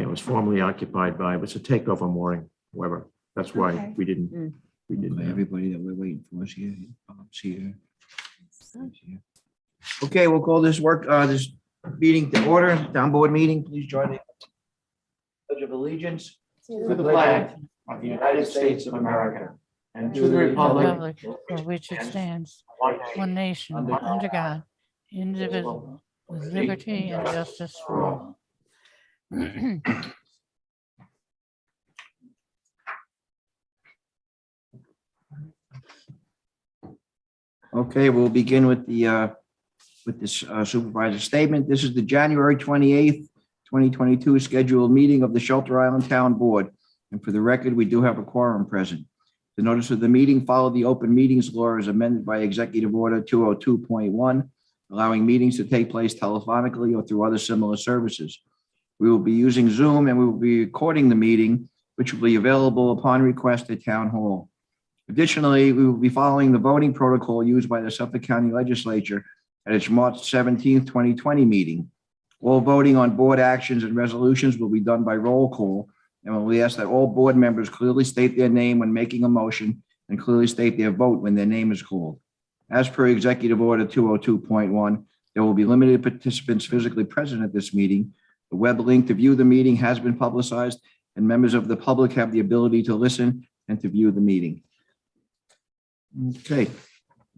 it was formerly occupied by, it was a takeover mooring, however. That's why Okay. we didn't. Everybody that we're waiting for is here. Bob's here. He's here. Okay, we'll call this this meeting to order, town board meeting. Please join me. Pledge of allegiance To the flag of the United States of America and to the republic Republic for which it stands, one nation, under God, indivisible, with liberty and justice for all. Okay, we'll begin with this supervisor statement. This is the January 28th, 2022 scheduled meeting of the Shelter Island Town Board. And for the record, we do have a quorum present. The notice of the meeting followed the open meetings law as amended by Executive Order 202.1, allowing meetings to take place telephonically or through other similar services. We will be using Zoom and we will be recording the meeting, which will be available upon request at Town Hall. Additionally, we will be following the voting protocol used by the Suffolk County Legislature at its March 17th, 2020 meeting. All voting on board actions and resolutions will be done by roll call, and we ask that all board members clearly state their name when making a motion and clearly state their vote when their name is called. As per Executive Order 202.1, there will be limited participants physically present at this meeting. The web link to view the meeting has been publicized, and members of the public have the ability to listen and to view the meeting. Okay,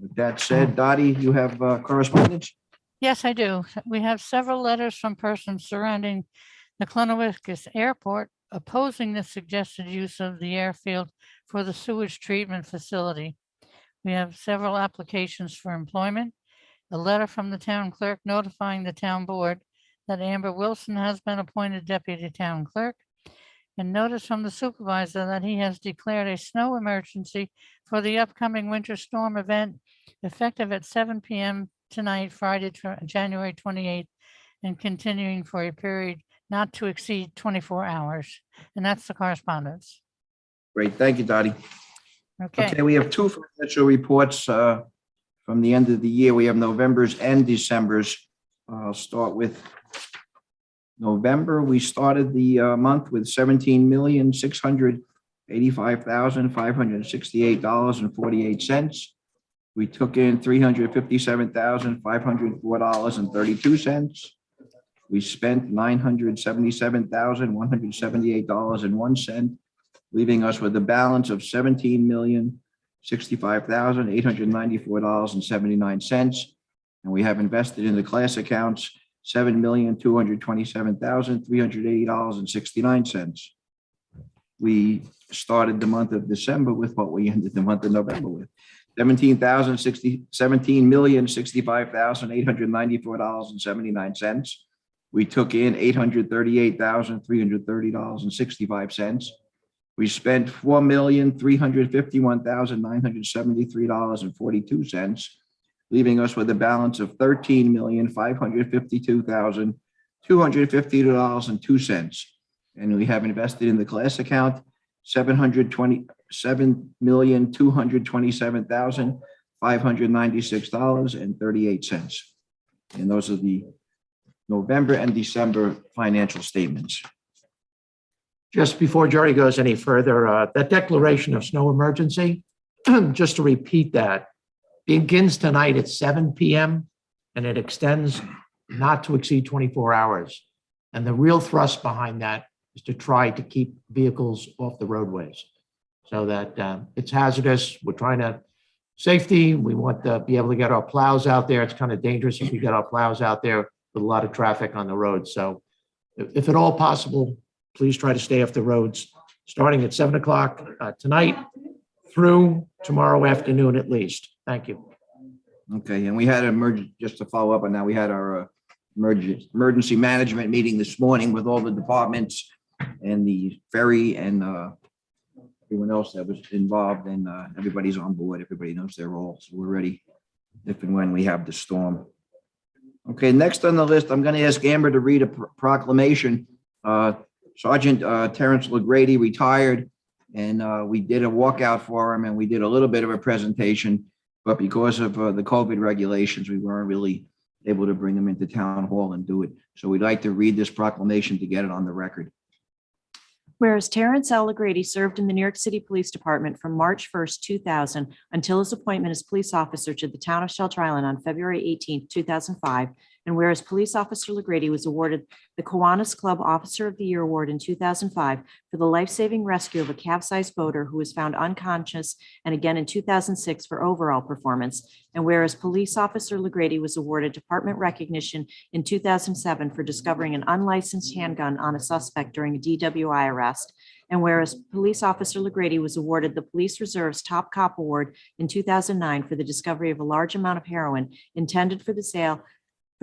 with that said, Dottie, you have correspondence? Yes, I do. We have several letters from persons surrounding the Clonawickus Airport opposing the suggested use of the airfield for the sewage treatment facility. We have several applications for employment, a letter from the town clerk notifying the town board that Amber Wilson has been appointed deputy town clerk, and notice from the supervisor that he has declared a snow emergency for the upcoming winter storm event effective at 7 p.m. tonight, Friday, January 28th, and continuing for a period not to exceed 24 hours. And that's the correspondence. Great, thank you, Dottie. Okay. Okay, we have two financial reports from the end of the year. We have November's and December's. I'll start with November. We started the month with $17,685,568.48. We took in $357,504.32. We spent $977,178.01, leaving us with a balance of $17,065,894.79. And we have invested in the class accounts $7,227,380.69. We started the month of December with what we ended the month of November with. $17,065,894.79. We took in $838,330.65. We spent $4,351,973.42, leaving us with a balance of $13,552,250.02. And we have invested in the class account $727,227,596.38. And those are the November and December financial statements. Just before Jerry goes any further, that declaration of snow emergency, just to repeat that, begins tonight at 7 p.m. and it extends not to exceed 24 hours. And the real thrust behind that is to try to keep vehicles off the roadways so that it's hazardous. We're trying to safety. We want to be able to get our plows out there. It's kind of dangerous if we get our plows out there with a lot of traffic on the road. So if at all possible, please try to stay off the roads, starting at 7 o'clock tonight through tomorrow afternoon at least. Thank you. Okay, and we had an emergency, just to follow up on that, we had our emergency management meeting this morning with all the departments and the ferry and everyone else that was involved, and everybody's on board. Everybody knows their role, so we're ready if and when we have the storm. Okay, next on the list, I'm going to ask Amber to read a proclamation. Sergeant Terrence LaGrady retired, and we did a walkout for him, and we did a little bit of a presentation, but because of the COVID regulations, we weren't really able to bring him into town hall and do it. So we'd like to read this proclamation to get it on the record. Whereas Terrence L. Legrady served in the New York City Police Department from March 1st, 2000 until his appointment as police officer to the town of Shelter Island on February 18th, 2005. And whereas Police Officer Legrady was awarded the Kiwanis Club Officer of the Year Award in 2005 for the life-saving rescue of a capsized boater who was found unconscious, and again in 2006 for overall performance. And whereas Police Officer Legrady was awarded department recognition in 2007 for discovering an unlicensed handgun on a suspect during a DWI arrest. And whereas Police Officer Legrady was awarded the Police Reserve's Top Cop Award in 2009 for the discovery of a large amount of heroin intended for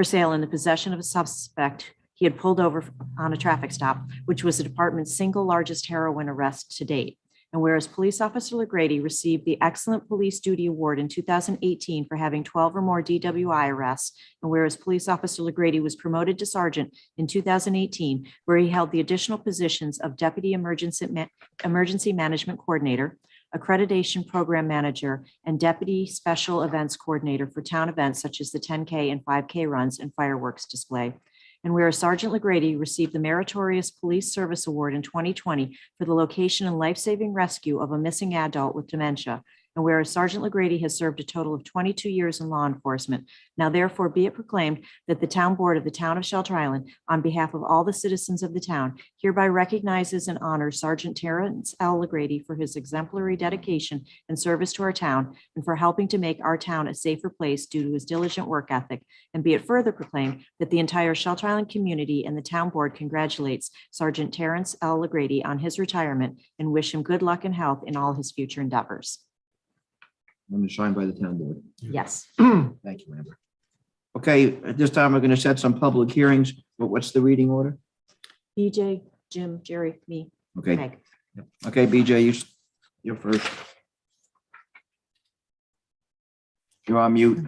sale in the possession of a suspect he had pulled over on a traffic stop, which was the department's single largest heroin arrest to date. And whereas Police Officer Legrady received the Excellent Police Duty Award in 2018 for having 12 or more DWI arrests, and whereas Police Officer Legrady was promoted to sergeant in 2018, where he held the additional positions of Deputy Emergency Management Coordinator, Accreditation Program Manager, and Deputy Special Events Coordinator for town events such as the 10K and 5K runs and fireworks display. And whereas Sergeant Legrady received the Meritorious Police Service Award in 2020 for the location and life-saving rescue of a missing adult with dementia. And whereas Sergeant Legrady has served a total of 22 years in law enforcement, now therefore be it proclaimed that the town board of the town of Shelter Island, on behalf of all the citizens of the town, hereby recognizes and honors Sergeant Terrence L. Legrady for his exemplary dedication and service to our town and for helping to make our town a safer place due to his diligent work ethic. And be it further proclaimed that the entire Shelter Island community and the town board congratulates Sergeant Terrence L. Legrady on his retirement and wish him good luck and health in all his future endeavors. I'm signed by the town board. Yes. Thank you, Amber. Okay, at this time, we're going to set some public hearings, but what's the reading order? BJ, Jim, Jerry, me, Okay, Meg. okay, BJ, you're first. You're on mute.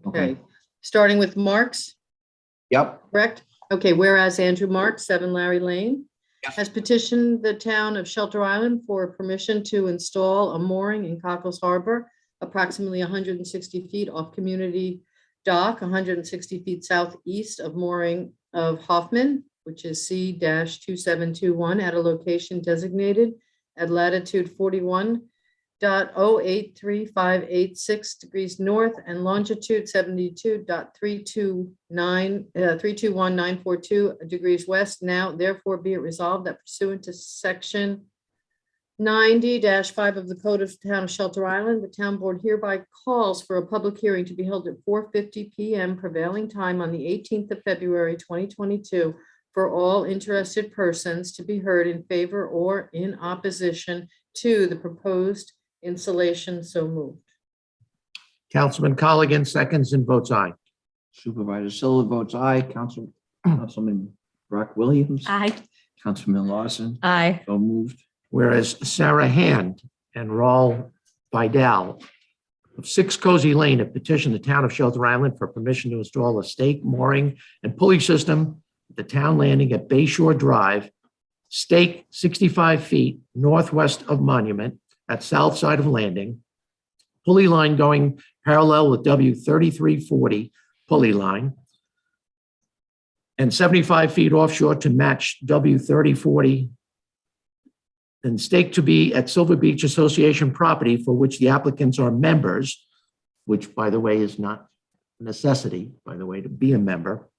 Okay, starting with Marks, Yep, correct? Okay, whereas Andrew Marks, 7 Larry Lane, Yes. has petitioned the town of Shelter Island for permission to install a mooring in Cockles Harbor, approximately 160 feet off Community Dock, 160 feet southeast of mooring of Hoffman, which is C-2721, at a location designated at latitude 41.083586 degrees north and longitude 72.321942 degrees west. Now therefore be it resolved that pursuant to section 90-5 of the Code of the Town of Shelter Island, the town board hereby calls for a public hearing to be held at 4:50 p.m. prevailing time on the 18th of February 2022 for all interested persons to be heard in favor or in opposition to the proposed installation. So moved. Councilman Colligan seconds and votes aye. Supervisor Silva votes aye. Councilman Brock Williams. Aye. Councilman Lawson. Aye. So moved. Whereas Sarah Hand and Raul Vidal of 6 Cozy Lane have petitioned the town of Shelter Island for permission to install a stake, mooring, and pulley system at the town landing at Bayshore Drive, stake 65 feet northwest of Monument at south side of landing, pulley line going parallel with W3340 pulley line, and 75 feet offshore to match W3040, and stake to be at Silver Beach Association property for which the applicants are members, which, by the way, is not a necessity, by the way, to be a member,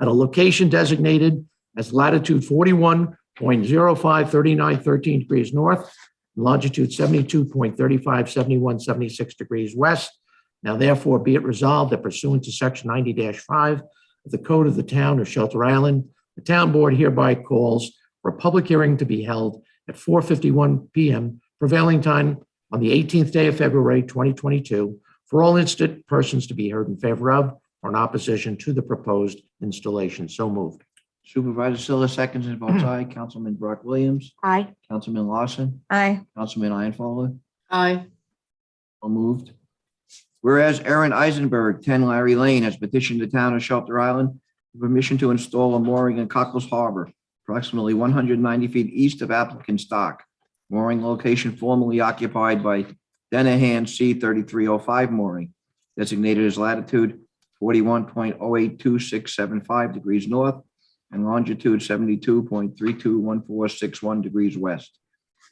at a location designated as latitude 41.053913 degrees north, longitude 72.357176 degrees west. Now therefore be it resolved that pursuant to section 90-5 of the Code of the Town of Shelter Island, the town board hereby calls for a public hearing to be held at 4:51 p.m. prevailing time on the 18th day of February 2022 for all interested persons to be heard in favor of or in opposition to the proposed installation. So moved. Supervisor Silva seconds and votes aye. Councilman Brock Williams. Aye. Councilman Lawson. Aye. Councilman Ianfolk. Aye. So moved. Whereas Aaron Eisenberg, 10 Larry Lane, has petitioned the town of Shelter Island for permission to install a mooring in Cockles Harbor, approximately 190 feet east of applicant's dock. Mooring location formerly occupied by Denahan C-3305 mooring, designated as latitude 41.082675 degrees north, and longitude 72.321461 degrees west.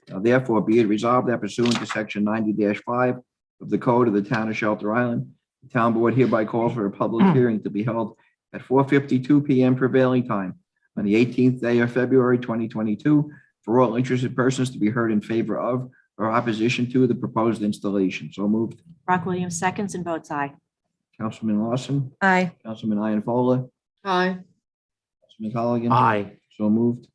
Now therefore be it resolved that pursuant to section 90-5 of the code of the town of Shelter Island, the town board hereby calls for a public hearing to be held at 4:52 p.m. prevailing time on the 18th day of February 2022 for all interested persons to be heard in favor of or opposition to the proposed installation. So moved. Brock Williams seconds and votes aye. Councilman Lawson, Aye. Councilman Ianfola, Aye. Councilman Colligan. Aye. So moved.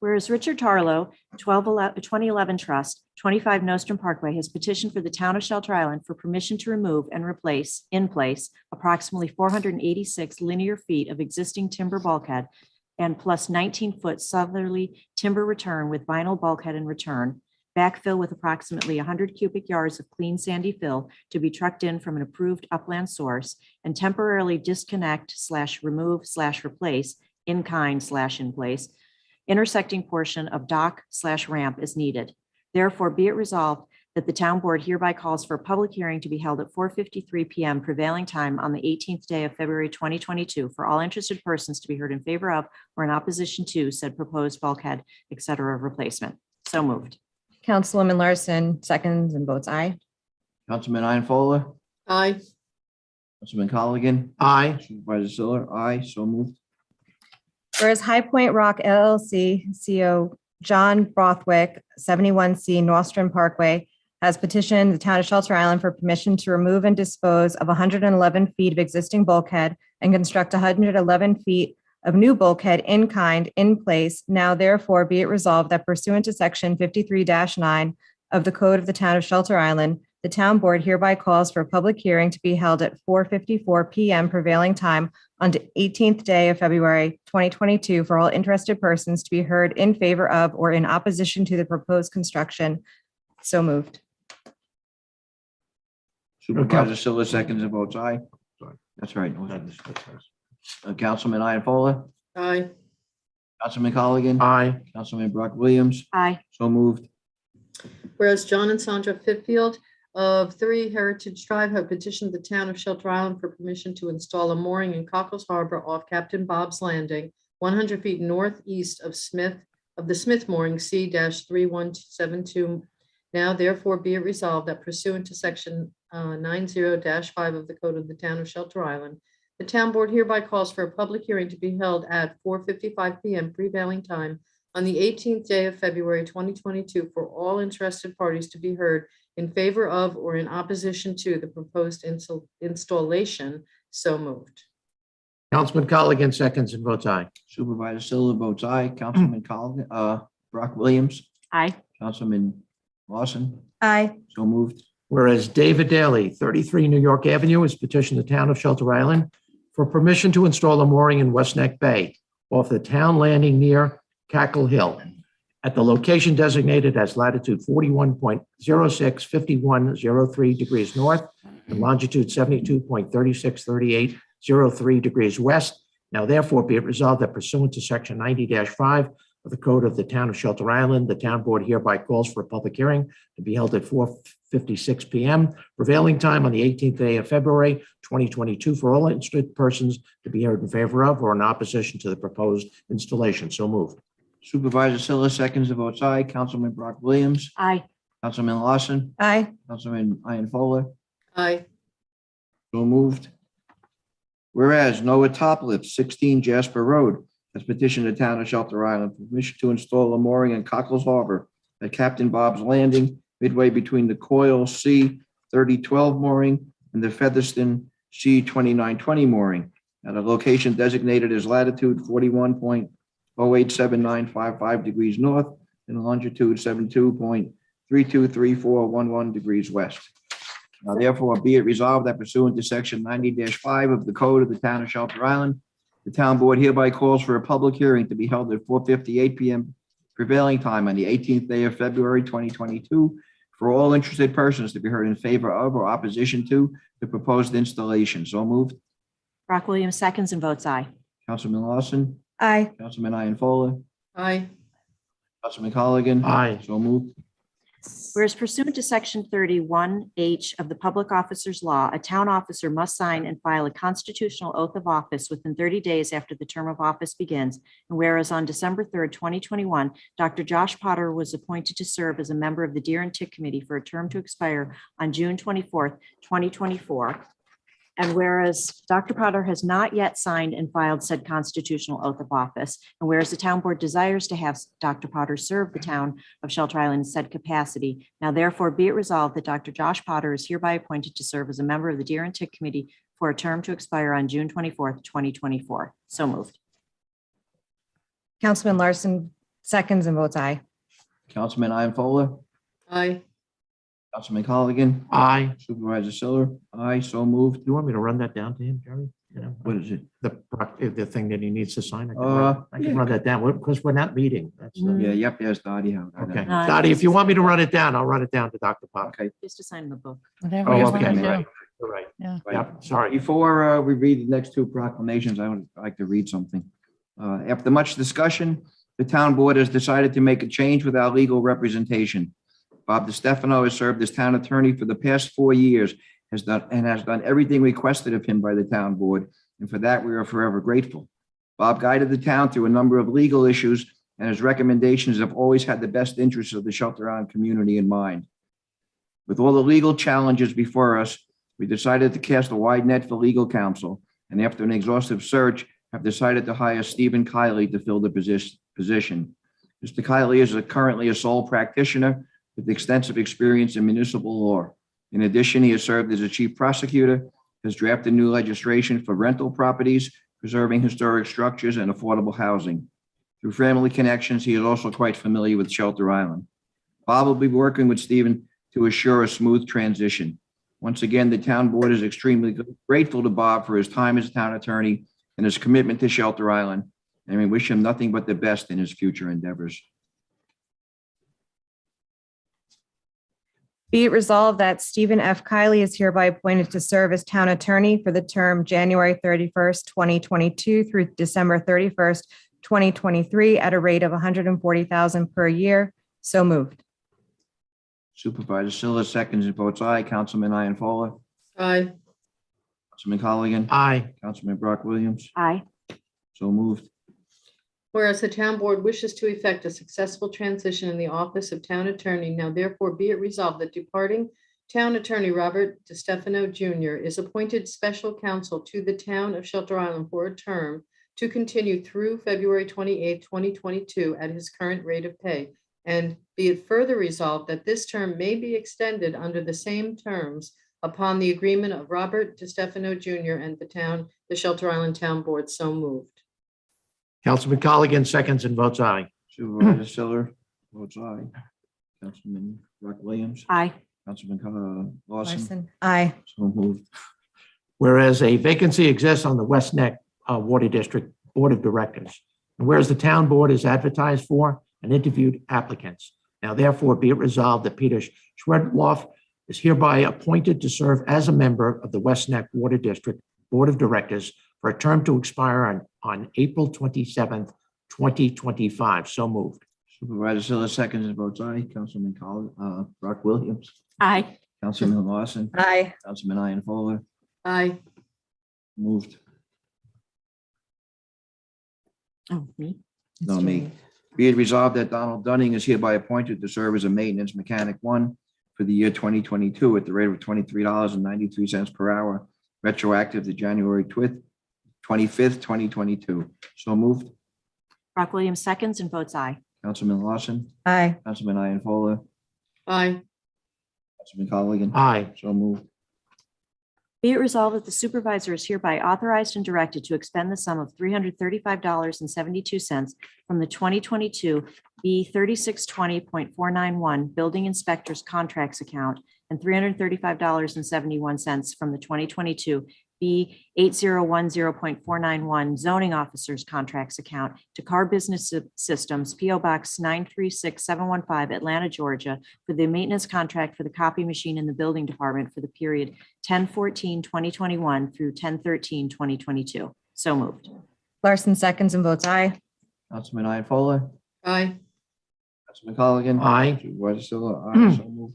Whereas Richard Tarlow, 2011 Trust, 25 Nostrum Parkway, has petitioned for the town of Shelter Island for permission to remove and replace in place approximately 486 linear feet of existing timber bulkhead and plus 19-foot southerly timber return with vinyl bulkhead and return, backfill with approximately 100 cubic yards of clean sandy fill to be trucked in from an approved upland source, and temporarily disconnect/remove/replace in kind/in place intersecting portion of dock/ramp is needed. Therefore, be it resolved that the town board hereby calls for a public hearing to be held at 4:53 p.m. prevailing time on the 18th day of February 2022 for all interested persons to be heard in favor of or in opposition to said proposed bulkhead, et cetera, replacement. So moved. Councilwoman Larson seconds and votes aye. Councilman Ianfola, Aye. Councilman Colligan, Aye. Supervisor Siller. Aye. So moved. Whereas High Point Rock LLC, CO John Brothwick, 71C Nostrum Parkway, has petitioned the town of Shelter Island for permission to remove and dispose of 111 feet of existing bulkhead and construct 111 feet of new bulkhead in kind in place. Now therefore be it resolved that pursuant to section 53-9 of the code of the town of Shelter Island, the town board hereby calls for a public hearing to be held at 4:54 p.m. prevailing time on the 18th day of February 2022 for all interested persons to be heard in favor of or in opposition to the proposed construction. So moved. Supervisor Siller seconds and votes aye. Sorry. That's right. Councilman Ianfola, Aye. Councilman Colligan. Aye. Councilman Brock Williams. Aye. So moved. Whereas John and Sandra Fitfield of 3 Heritage Drive have petitioned the town of Shelter Island for permission to install a mooring in Cockles Harbor off Captain Bob's Landing, 100 feet northeast of the Smith mooring C-3172. Now therefore be it resolved that pursuant to section 90-5 of the code of the town of Shelter Island, the town board hereby calls for a public hearing to be held at 4:55 p.m. prevailing time on the 18th day of February 2022 for all interested parties to be heard in favor of or in opposition to the proposed installation. So moved. Councilman Colligan seconds and votes aye. Supervisor Siller votes aye. Councilman Colligan, Brock Williams, Aye. Councilman Lawson. Aye. So moved. Whereas David Daly, 33 New York Avenue, has petitioned the town of Shelter Island for permission to install a mooring in West Neck Bay off the town landing near Cackle Hill at the location designated as latitude 41.06, 5103 degrees north and longitude 72.36, 3803 degrees west. Now therefore be it resolved that pursuant to section 90-5 of the code of the town of Shelter Island, the town board hereby calls for a public hearing to be held at 4:56 p.m. prevailing time on the 18th day of February 2022 for all interested persons to be heard in favor of or in opposition to the proposed installation. So moved. Supervisor Siller seconds and votes aye. Councilman Brock Williams, Aye. Councilman Lawson, Aye. Councilman Ianfola. Aye. So moved. Whereas Noah Topliff, 16 Jasper Road, has petitioned the town of Shelter Island for permission to install a mooring in Cockles Harbor at Captain Bob's Landing, midway between the Coyle C-3012 mooring and the Featherston C-2920 mooring at a location designated as latitude 41.087955 degrees north and longitude 72.323411 degrees west. Now therefore be it resolved that pursuant to section 90-5 of the code of the town of Shelter Island, the town board hereby calls for a public hearing to be held at 4:58 p.m. prevailing time on the 18th day of February 2022 for all interested persons to be heard in favor of or opposition to the proposed installation. So moved. Brock Williams seconds and votes aye. Councilman Lawson, Aye. Councilman Ianfola, Aye. Councilman Colligan. Aye. So moved. Whereas pursuant to Section 31H of the Public Officers Law, a town officer must sign and file a constitutional oath of office within 30 days after the term of office begins. And whereas on December 3rd, 2021, Dr. Josh Potter was appointed to serve as a member of the Deer and Tick Committee for a term to expire on June 24th, 2024. And whereas Dr. Potter has not yet signed and filed said constitutional oath of office, and whereas the town board desires to have Dr. Potter serve the town of Shelter Island in said capacity, now therefore be it resolved that Dr. Josh Potter is hereby appointed to serve as a member of the Deer and Tick Committee for a term to expire on June 24th, 2024. So moved. Councilman Larson seconds and votes aye. Councilman Ianfola, Aye. Councilman Colligan, Aye. Supervisor Siller, aye, so moved. Do you want me to run that down to him, Jerry? You know, What is it? the thing that he needs to sign? I Yeah. can run that down because we're not meeting. That's, Yeah, yep, yes, Dottie. okay. No, Dottie, if you want me to run it down, I'll run it down to Dr. Potter. Okay. Just to sign the book. Whatever Oh, you okay, want to right. do. You're right. Yeah. Right. Yep, sorry. Before we read the next two proclamations, I would like to read something. After much discussion, the town board has decided to make a change with our legal representation. Bob DiStefano has served as town attorney for the past 4 years, has done everything requested of him by the town board, and for that we are forever grateful. Bob guided the town through a number of legal issues, and his recommendations have always had the best interests of the Shelter Island community in mind. With all the legal challenges before us, we decided to cast a wide net for legal counsel, and after an exhaustive search, have decided to hire Stephen Kiley to fill the position. Mr. Kiley is currently a sole practitioner with extensive experience in municipal law. In addition, he has served as a chief prosecutor, has drafted new legislation for rental properties, preserving historic structures, and affordable housing. Through family connections, he is also quite familiar with Shelter Island. Bob will be working with Stephen to assure a smooth transition. Once again, the town board is extremely grateful to Bob for his time as town attorney and his commitment to Shelter Island, and we wish him nothing but the best in his future endeavors. Be it resolved that Stephen F. Kiley is hereby appointed to serve as town attorney for the term January 31st, 2022 through December 31st, 2023 at a rate of $140,000 per year. So moved. Supervisor Siller seconds and votes aye. Councilman Ianfola, Aye. Councilman Colligan, Aye. Councilman Brock Williams, Aye. so moved. Whereas the town board wishes to effect a successful transition in the office of town attorney, now therefore be it resolved that departing town attorney Robert DiStefano Jr. is appointed special counsel to the town of Shelter Island for a term to continue through February 28th, 2022 at his current rate of pay. And be it further resolved that this term may be extended under the same terms upon the agreement of Robert DiStefano Jr. and the Shelter Island Town Board. So moved. Councilman Colligan seconds and votes aye. Supervisor Siller votes aye. Councilman Brock Williams, Aye. Councilman Lawson, Larson. Aye. so moved. Whereas a vacancy exists on the West Neck Water District Board of Directors, and whereas the town board is advertised for and interviewed applicants. Now therefore be it resolved that Peter Schwedloff is hereby appointed to serve as a member of the West Neck Water District Board of Directors for a term to expire on April 27th, 2025. So moved. Supervisor Siller seconds and votes aye. Councilman Brock Williams, Aye. Councilman Lawson, Aye. Councilman Ianfola, Aye. moved. Oh, me? No, me. Be it resolved that Donald Dunning is hereby appointed to serve as a maintenance mechanic 1 for the year 2022 at the rate of $23.93 per hour, retroactive to January 25th, 2022. So moved. Brock Williams seconds and votes aye. Councilman Lawson, Aye. Councilman Ianfola, Aye. Councilman Colligan, Aye. so moved. Be it resolved that the supervisor is hereby authorized and directed to expend the sum of $335.72 from the 2022 B 3620.491 Building Inspectors Contracts Account and $335.71 from the 2022 B 8010.491 Zoning Officers Contracts Account to Car Business Systems, P.O. Box 936715, Atlanta, Georgia, for the maintenance contract for the copy machine in the building department for the period 10/14/2021 through 10/13/2022. So moved. Larson seconds and votes aye. Councilman Ianfola, Aye. Councilman Colligan. Aye. Supervisor Silva, aye, so moved.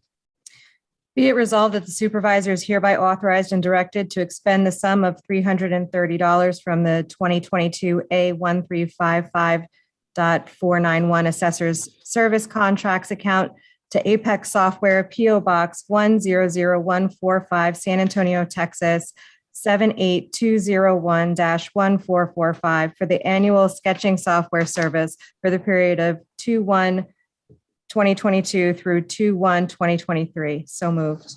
Be it resolved that the supervisor is hereby authorized and directed to expend the sum of $330 from the 2022 A1355.491 Assessors Service Contracts account to Apex Software, PO Box 100145, San Antonio, Texas, 78201-1445 for the annual sketching software service for the period of 2/1/2022 through 2/1/2023. So moved.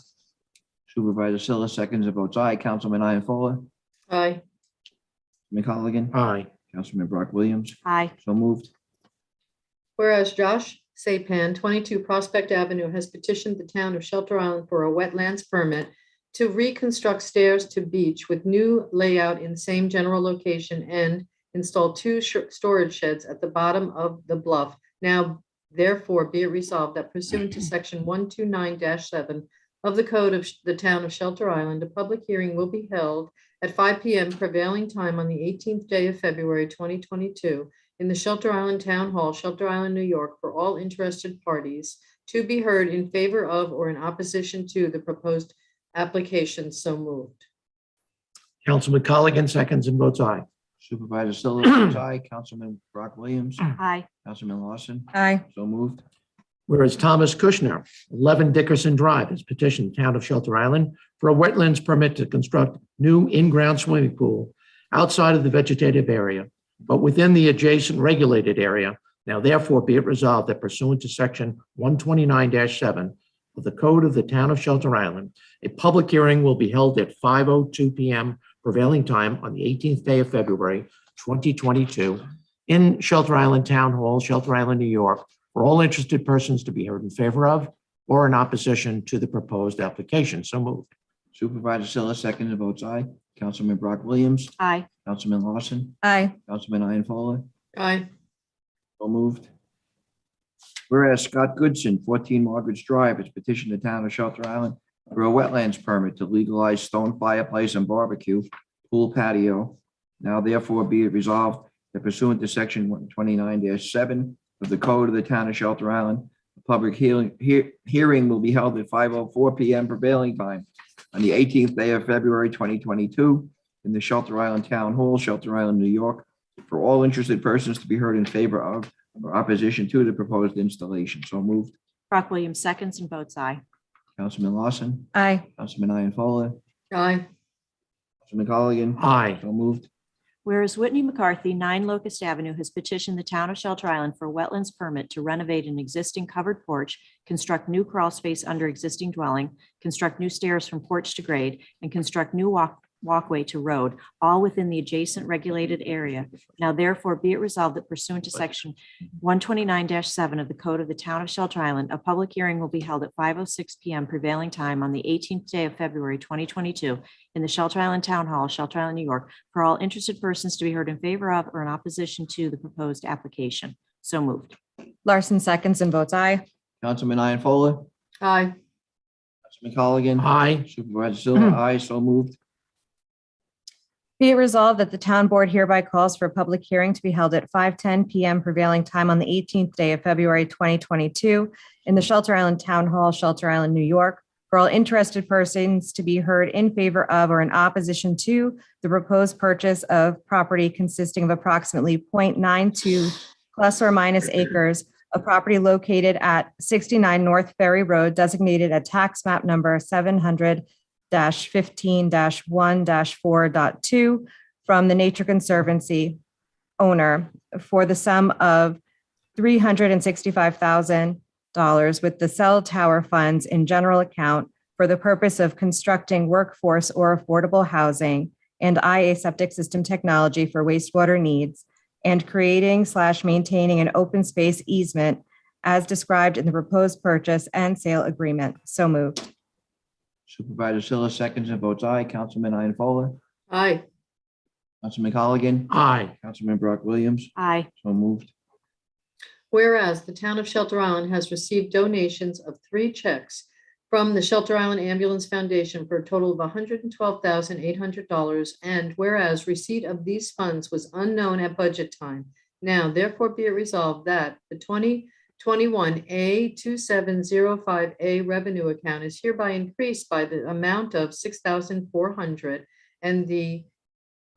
Supervisor Silva seconds and votes aye. Councilman Ianfola, Aye. Councilman Colligan, Aye. Councilman Brock Williams, Aye. so moved. Whereas Josh Sapan, 22 Prospect Avenue, has petitioned the town of Shelter Island for a wetlands permit to reconstruct stairs to beach with new layout in same general location and install two storage sheds at the bottom of the bluff. Now, therefore, be it resolved that pursuant to section 129-7 of the code of the town of Shelter Island, a public hearing will be held at 5 p.m. prevailing time on the 18th day of February 2022 in the Shelter Island Town Hall, Shelter Island, New York, for all interested parties to be heard in favor of or in opposition to the proposed application. So moved. Councilman Colligan seconds and votes aye. Supervisor Silva votes aye. Councilman Brock Williams, Aye. Councilman Lawson, Aye. so moved. Whereas Thomas Kushner, 11 Dickerson Drive, has petitioned the town of Shelter Island for a wetlands permit to construct new in-ground swimming pool outside of the vegetative area, but within the adjacent regulated area. Now therefore be it resolved that pursuant to section 129-7 of the code of the town of Shelter Island, a public hearing will be held at 5:02 p.m. prevailing time on the 18th day of February, 2022 in Shelter Island Town Hall, Shelter Island, New York, for all interested persons to be heard in favor of or in opposition to the proposed application. So moved. Supervisor Silva seconds and votes aye. Councilman Brock Williams, Aye. Councilman Lawson, Aye. Councilman Ianfola, Aye. so moved. Whereas Scott Goodson, 14 Margaret's Drive, has petitioned the town of Shelter Island for a wetlands permit to legalize stone fireplace and barbecue pool patio. Now therefore be it resolved that pursuant to section 129-7 of the code of the town of Shelter Island, a public hearing will be held at 5:04 p.m. prevailing time on the 18th day of February 2022 in the Shelter Island Town Hall, Shelter Island, New York, for all interested persons to be heard in favor of or opposition to the proposed installation. So moved. Brock Williams seconds and votes aye. Councilman Lawson, Aye. Councilman Ianfola, Aye. Councilman Colligan, Aye. so moved. Whereas Whitney McCarthy, 9 Locust Avenue, has petitioned the town of Shelter Island for a wetlands permit to renovate an existing covered porch, construct new crawl space under existing dwelling, construct new stairs from porch to grade, and construct new walkway to road, all within the adjacent regulated area. Now therefore be it resolved that pursuant to section 129-7 of the code of the town of Shelter Island, a public hearing will be held at 5:06 p.m. prevailing time on the 18th day of February 2022 in the Shelter Island Town Hall, Shelter Island, New York, for all interested persons to be heard in favor of or in opposition to the proposed application. So moved. Larson seconds and votes aye. Councilman Ianfola, Aye. Councilman Colligan, Aye. Supervisor Silva, aye, so moved. Be it resolved that the town board hereby calls for a public hearing to be held at 5:10 p.m. prevailing time on the 18th day of February 2022 in the Shelter Island Town Hall, Shelter Island, New York, for all interested persons to be heard in favor of or in opposition to the proposed purchase of property consisting of approximately 0.92 plus or minus acres of property located at 69 North Ferry Road, designated at tax map number 700-15-1-4.2 from the Nature Conservancy owner for the sum of $365,000 with the cell tower funds in general account for the purpose of constructing workforce or affordable housing and IA septic system technology for wastewater needs, and creating/maintaining an open space easement as described in the proposed purchase and sale agreement. So moved. Supervisor Silva seconds and votes aye. Councilman Ianfola, Aye. Councilman Colligan, Aye. Councilman Brock Williams, Aye. so moved. Whereas the town of Shelter Island has received donations of 3 checks from the Shelter Island Ambulance Foundation for a total of $112,800. And whereas receipt of these funds was unknown at budget time. Now therefore be it resolved that the 21A 2705A revenue account is hereby increased by the amount of 6,400, and the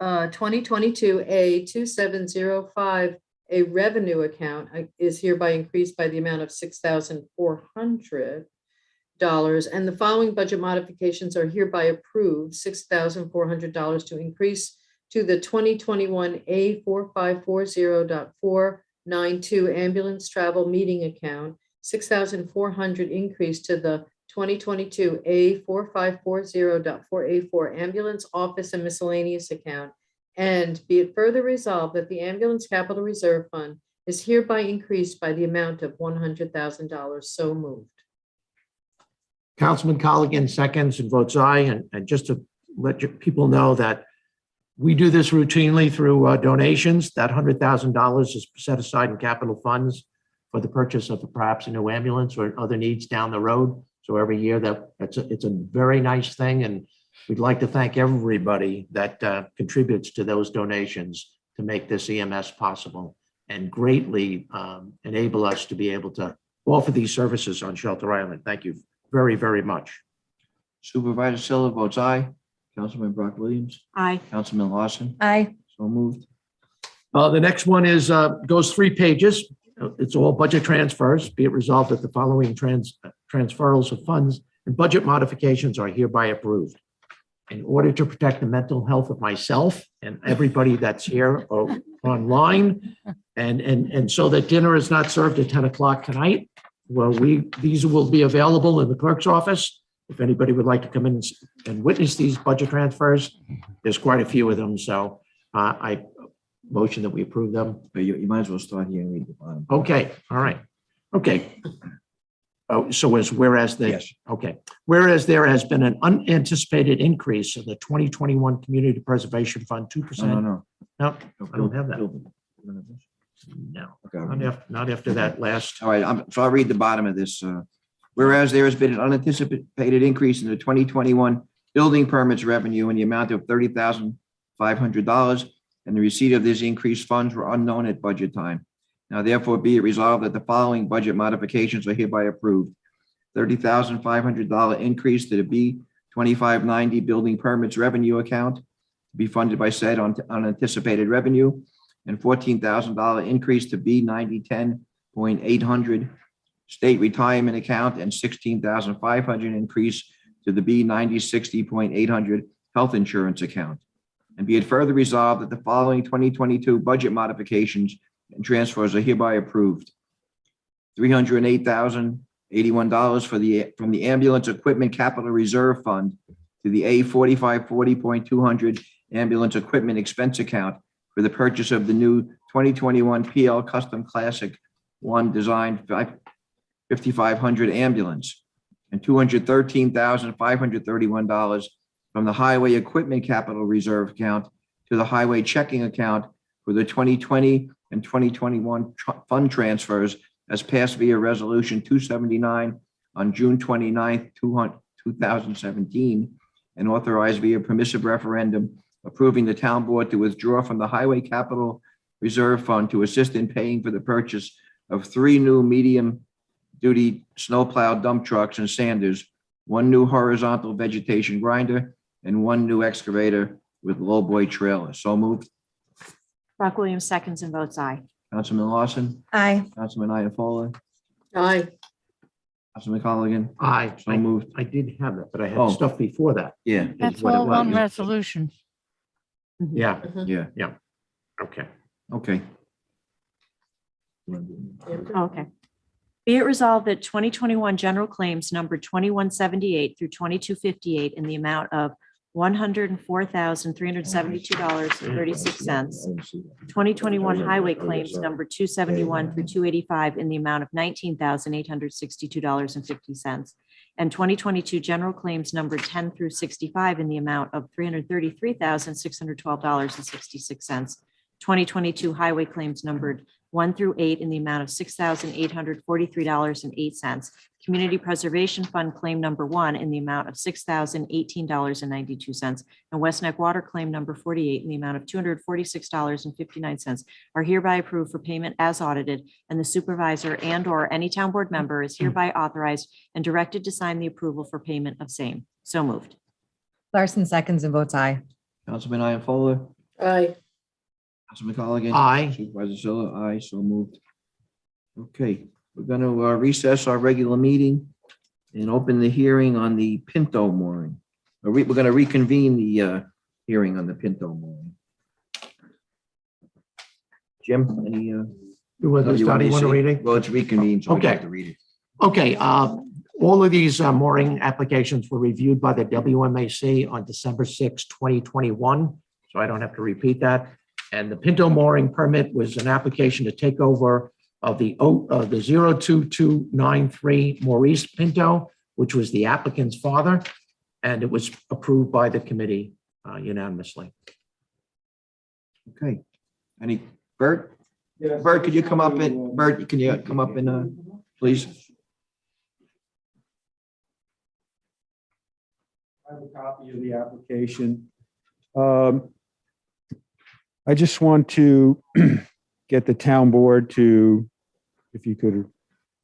2022A 2705A revenue account is hereby increased by the amount of $6,400. And the following budget modifications are hereby approved: $6,400 to increase to the 2021 A4540.492 ambulance travel meeting account, $6,400 increase to the 2022 A4540.484 ambulance office and miscellaneous account. And be it further resolved that the ambulance capital reserve fund is hereby increased by the amount of $100,000. So moved. Councilman Colligan seconds and votes aye. And just to let people know that we do this routinely through donations. That $100,000 is set aside in capital funds for the purchase of perhaps a new ambulance or other needs down the road. So every year it's a very nice thing. And we'd like to thank everybody that contributes to those donations to make this EMS possible and greatly enable us to be able to offer these services on Shelter Island. Thank you very, very much. Supervisor Silva votes aye. Councilman Brock Williams, Aye. Councilman Lawson, Aye. so moved. The next one is goes 3 pages. It's all budget transfers. Be it resolved that the following transferals of funds and budget modifications are hereby approved. In order to protect the mental health of myself and everybody that's here or online, and so that dinner is not served at 10 o'clock tonight, well, these will be available in the clerk's office. If anybody would like to come in and witness these budget transfers, there's quite a few of them. So I motion that we approve them. But you might as well start here and read the bottom. Okay, all right. Okay. Oh, so whereas Yes. whereas there has been an unanticipated increase in the 2021 Community Preservation Fund 2%. No. No, I don't have that. No, Okay. not after that last. All right, so I'll read the bottom of this. Whereas there has been an unanticipated increase in the 2021 building permits revenue in the amount of $30,500, and the receipt of these increased funds were unknown at budget time. Now therefore be it resolved that the following budget modifications are hereby approved. $30,500 increase to the B2590 building permits revenue account to be funded by said unanticipated revenue, and $14,000 increase to B9010.800 state retirement account, and $16,500 increase to the B9060.800 health insurance account. And be it further resolved that the following 2022 budget modifications and transfers are hereby approved. $308,081 from the ambulance equipment capital reserve fund to the A4540.200 ambulance equipment expense account for the purchase of the new 2021 PL Custom Classic 1 Design 5500 ambulance, and $213,531 from the highway equipment capital reserve account to the highway checking account for the 2020 and 2021 fund transfers as passed via resolution 279 on June 29th, 2017, and authorized via permissive referendum approving the town board to withdraw from the highway capital reserve fund to assist in paying for the purchase of 3 new medium duty snowplow dump trucks and sanders, 1 new horizontal vegetation grinder, and 1 new excavator with lowboy trailer. So moved. Brock Williams seconds and votes aye. Councilman Lawson, Aye. Councilman Iafola, Aye. Councilman Colligan, I so moved. did have that, but I Oh. had stuff before that. Yeah, is That's what it all one was. resolution. Yeah, yeah, okay. okay. Okay. Be it resolved that 2021 general claims number 2178 through 2258 in the amount of $104,372.36. 2021 highway claims number 271 through 285 in the amount of $19,862.50. And 2022 general claims number 10 through 65 in the amount of $333,612.66. 2022 highway claims numbered 1 through 8 in the amount of $6,843.08. Community Preservation Fund Claim Number 1 in the amount of $6,018.92. And West Neck Water Claim Number 48 in the amount of $246.59 are hereby approved for payment as audited, and the supervisor and/or any town board member is hereby authorized and directed to sign the approval for payment of same. So moved. Larson seconds and votes aye. Councilman Ian. Aye. Councilman Colligan. Aye. Supervisor Silva, aye, so moved. Okay, we're going to recess our regular meeting and open the hearing on the Pinto mooring. We're going to reconvene the hearing on the Pinto mooring. Jim, any? Want to read it? Well, it's reconvened, so I Okay. have to read it. Okay, all of these mooring applications were reviewed by the WMAC on December 6, 2021, so I don't have to repeat that. And the Pinto mooring permit was an application to take over of the 02293 Maurice Pinto, which was the applicant's father, and it was approved by the committee unanimously. Okay. Any, Bert? Bert, could you come up and, Bert, can you come up and, please? I have a copy of the application. I just want to get the town board to, if you could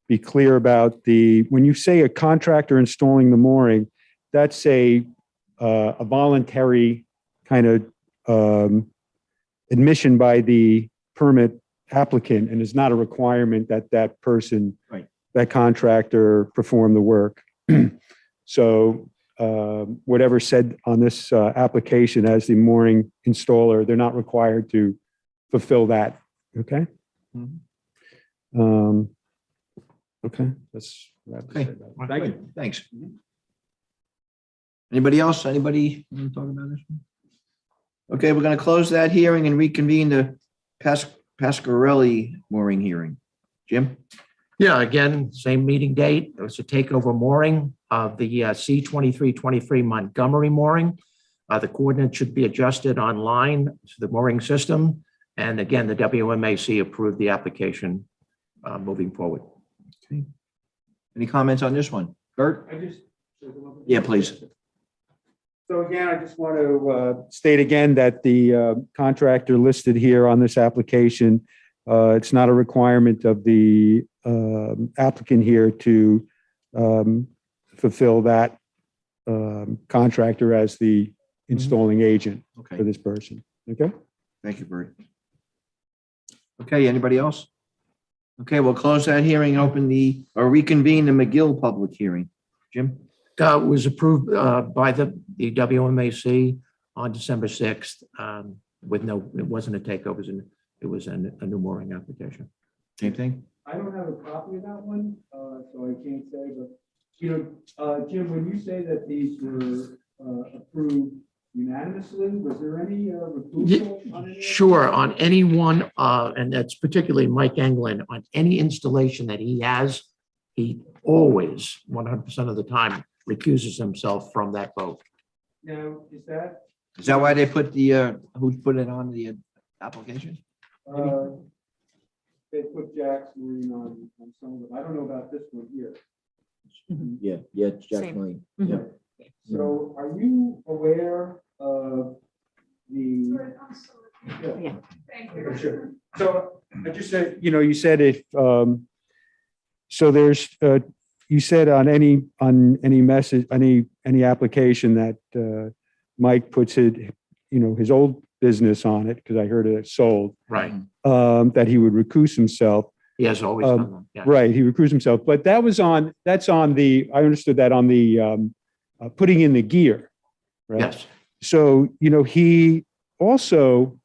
be clear about when you say a contractor installing the mooring, that's a voluntary kind of admission by the permit applicant, and is not a requirement that that person, Right. that contractor perform the work. So whatever said on this application as the mooring installer, they're not required to fulfill that. Okay. Mhm. Okay. That's what I have to say Okay. about it. Thank you. Thanks. Anybody else? Anybody want to talk about this one? Okay, we're going to close that hearing and reconvene the Pasquarelli mooring hearing. Jim? Yeah, again, same meeting date. It was a takeover mooring of the C2323 Montgomery mooring. The coordinates should be adjusted online to the mooring system. And again, the WMAC approved the application moving forward. Okay. Any comments on this one? Bert? Yeah, please. So again, I just want to state again that the contractor listed here on this application, it's not a requirement of the applicant here to fulfill that contractor as the installing agent Okay, for this person. Okay? thank you, Bert. Okay, anybody else? Okay, we'll close that hearing and open or reconvene the Mcgill public hearing. Jim? Was approved by the WMAC on December 6th with it wasn't a takeover, it was a new mooring application. Same thing? I don't have a copy of that one, so I can't say, but, Jim, when you say that these were approved unanimously, was there any recusal on any of them? Sure, on any one, and that's particularly Mike Englund, on any installation that he has, he always, 100% of the time, recuses himself from that vote. Now, is that, Is that why they put who put it on the application? they put Jack's Marine on some of them. I don't know about this one here. Yeah, it's Jack Same. Lane. Mhm. Yeah. So are you aware of the? Yeah. Sure. So I just said, you said if, so there's, you said on any message, any application that Mike puts it, his old business on it, because I heard it sold, Right, that he would recuse himself. he has always done that. Yeah. Right, he recused himself, but that's on the, I understood that on the putting in the gear, right? Yes, So, he also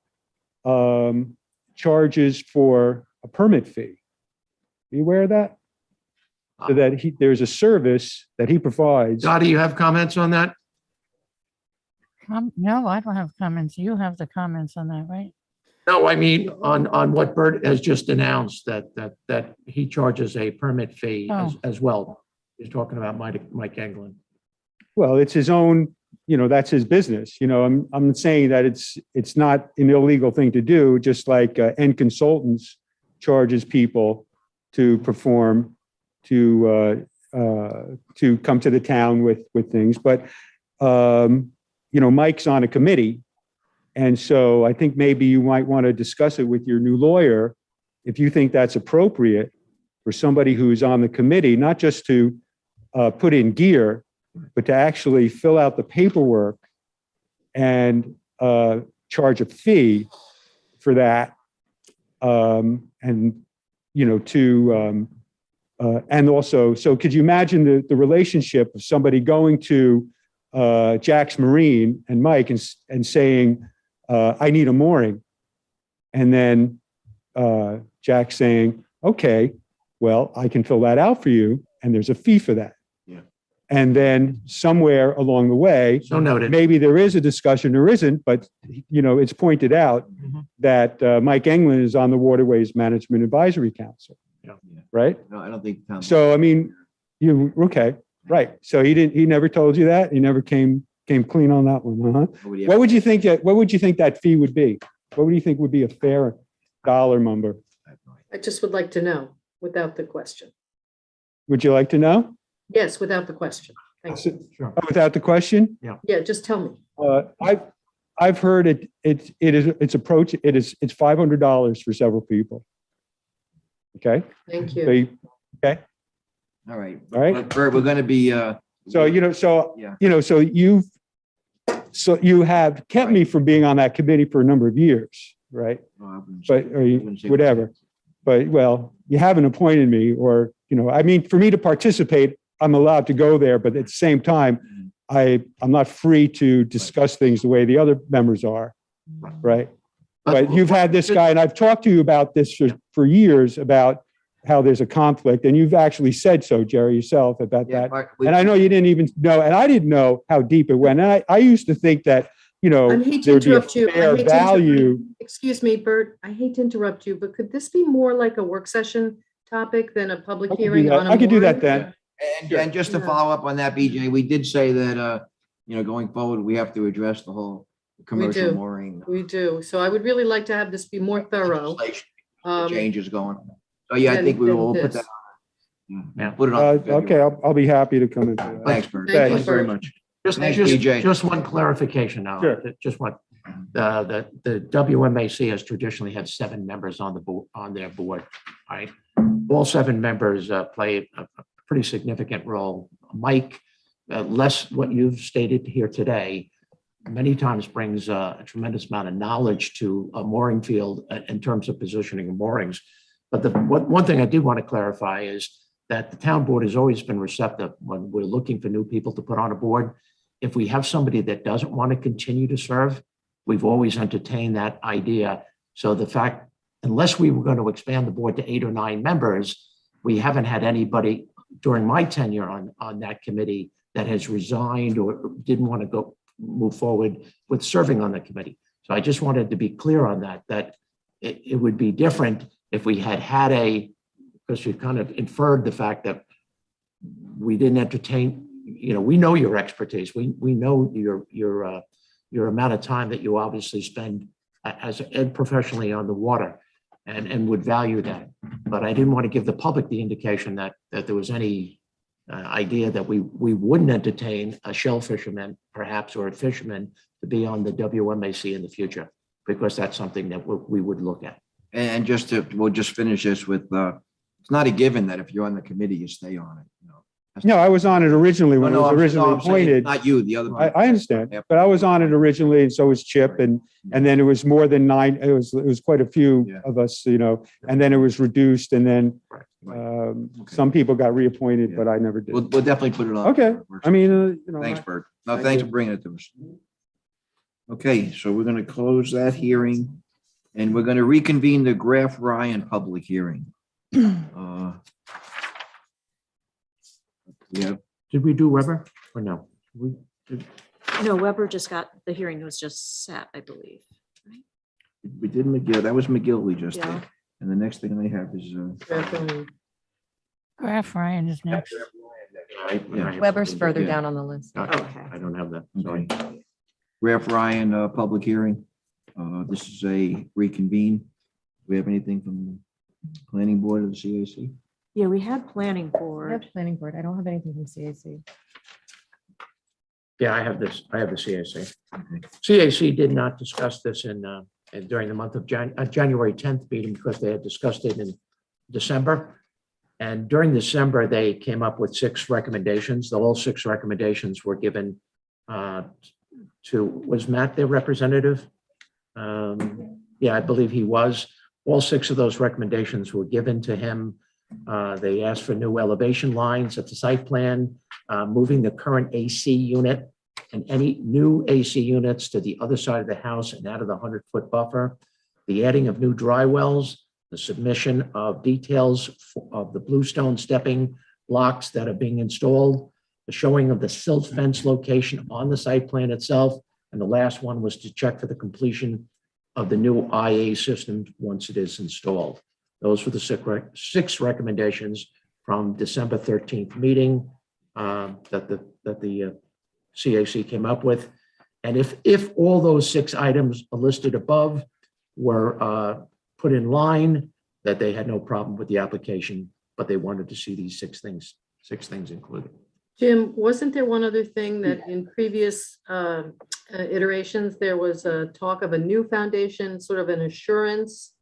charges for a permit fee. Are you aware of that? So that there's a service that he provides. Dottie, you have comments on that? No, I don't have comments. You have the comments on that, right? No, I mean, on what Bert has just announced, that he charges a permit fee as well. He's talking about Mike Englund. Well, it's his own, that's his business. I'm saying that it's not an illegal thing to do, just like end consultants charges people to perform, to come to the town with things. But, Mike's on a committee. And so I think maybe you might want to discuss it with your new lawyer, if you think that's appropriate for somebody who's on the committee, not just to put in gear, but to actually fill out the paperwork and charge a fee for that. And also, so could you imagine the relationship of somebody going to Jack's Marine and Mike and saying, I need a mooring. And then Jack saying, okay, well, I can fill that out for you. And there's a fee for that. Yeah. And then somewhere along the way, So noted. maybe there is a discussion or isn't, but it's pointed out Mhm. that Mike Englund is on the Waterways Management Advisory Council. Yeah. Right? No, I don't think. Tom- So, I mean, okay, right. So he never told you that? He never came clean on that one, huh? Nobody What ever- would you think that fee would be? What would you think would be a fair dollar number? I have no idea. I just would like to know without the question. Would you like to know? Yes, without the question. Thank you. Sure. Without the question? Yeah, just tell me. I've heard it's $500 for several people. Okay? Thank So you. All right. All right. Bert, we're going to be, So, yeah. so you have kept me from being on that committee for a number of years, right? No, I wouldn't But, say- or I you- wouldn't say- whatever. But, well, you haven't appointed me or, I mean, for me to participate, I'm allowed to go there, but at the same time, I'm not free to discuss things the way the other members are, right? But you've had this guy, and I've talked to you about this for years, about how there's a conflict, and you've actually said so, Jerry, yourself, about Yeah, that. Mark, And I know you didn't even know, and I didn't know how deep it went. And I used to think that, I hate to there'd be a interrupt you. I fair hate to value. Excuse me, Bert, I hate to interrupt you, but could this be more like a work session topic than a public I could do hearing that. on a I could do that mooring? then. And just to Yeah. follow up on that, BJ, we did say that, going forward, we have to address the whole commercial do. mooring. We do. So I would really like to have this be more thorough. legislation Um, Changes going. So yeah, I than- think we than will put this. that on. Yeah. Put it on. Okay, I'll be happy to come into that. Thanks, Bert. Thank you, Thanks very Bert. much. Just, Thanks, BJ. just one clarification now. Sure. Just one. The WMAC has traditionally had 7 members on their board, right? All 7 members play a pretty significant role. Mike, less what you've stated here today, many times brings a tremendous amount of knowledge to a mooring field in terms of positioning of moorings. But one thing I did want to clarify is that the town board has always been receptive when we're looking for new people to put on a board. If we have somebody that doesn't want to continue to serve, we've always entertained that idea. So the fact, unless we were going to expand the board to 8 or 9 members, we haven't had anybody during my tenure on that committee that has resigned or didn't want to move forward with serving on the committee. So I just wanted to be clear on that it would be different if we had because you kind of inferred the fact that we didn't entertain, we know your expertise. We know your amount of time that you obviously spend and professionally on the water and would value that. But I didn't want to give the public the indication that there was any idea that we wouldn't entertain a shell fisherman perhaps or a fisherman to be on the WMAC in the future, because that's something that we would look at. And we'll just finish this with, it's not a given that if you're on the committee, you stay on it. No, I was on it originally when it was No, originally I'm saying appointed. Not you, the other. I understand, but I was on it originally, and so was Chip, and then it was more than 9. It was quite a few Yeah. of us, and then it was reduced, and then Okay. some people got reappointed, Yeah. but I never did. We'll definitely put it on. Okay. I mean, Thanks, Bert. No, Thank thanks you. for bringing it to us. Okay, so we're going to close that hearing, and we're going to reconvene the Graf Ryan public hearing. Yeah, Did we do Weber or no? No, Weber the hearing was just set, I believe. we did McGill. That was McGill we just did. Yeah. And the next thing they have is, Definitely. Graf Ryan is next. Yeah. Weber's further Yeah. down on the list. Okay, I don't have that. Sorry. okay. Graf Ryan, public hearing. This is a reconvene. Do we have anything from Planning Board of the CAC. Yeah, we had planning I board. have planning board. I don't have anything from CAC. Yeah, I have this. I have the CAC. CAC did not discuss this during the month of January 10th meeting because they had discussed it in December. And during December, they came up with 6 recommendations. All 6 recommendations were given was Matt their representative? Yeah, I believe he was. All 6 of those recommendations were given to him. They asked for new elevation lines at the site plan, moving the current AC unit and any new AC units to the other side of the house and out of the 100-foot buffer, the adding of new dry wells, the submission of details of the bluestone stepping blocks that are being installed, the showing of the silt fence location on the site plan itself, and the last one was to check for the completion of the new IA system once it is installed. Those were the 6 recommendations from December 13th meeting that the CAC came up with. And if all those 6 items listed above were put in line, that they had no problem with the application, but they wanted to see these 6 things included. Jim, wasn't there one other thing that in previous iterations, there was a talk of a new foundation, sort of an assurance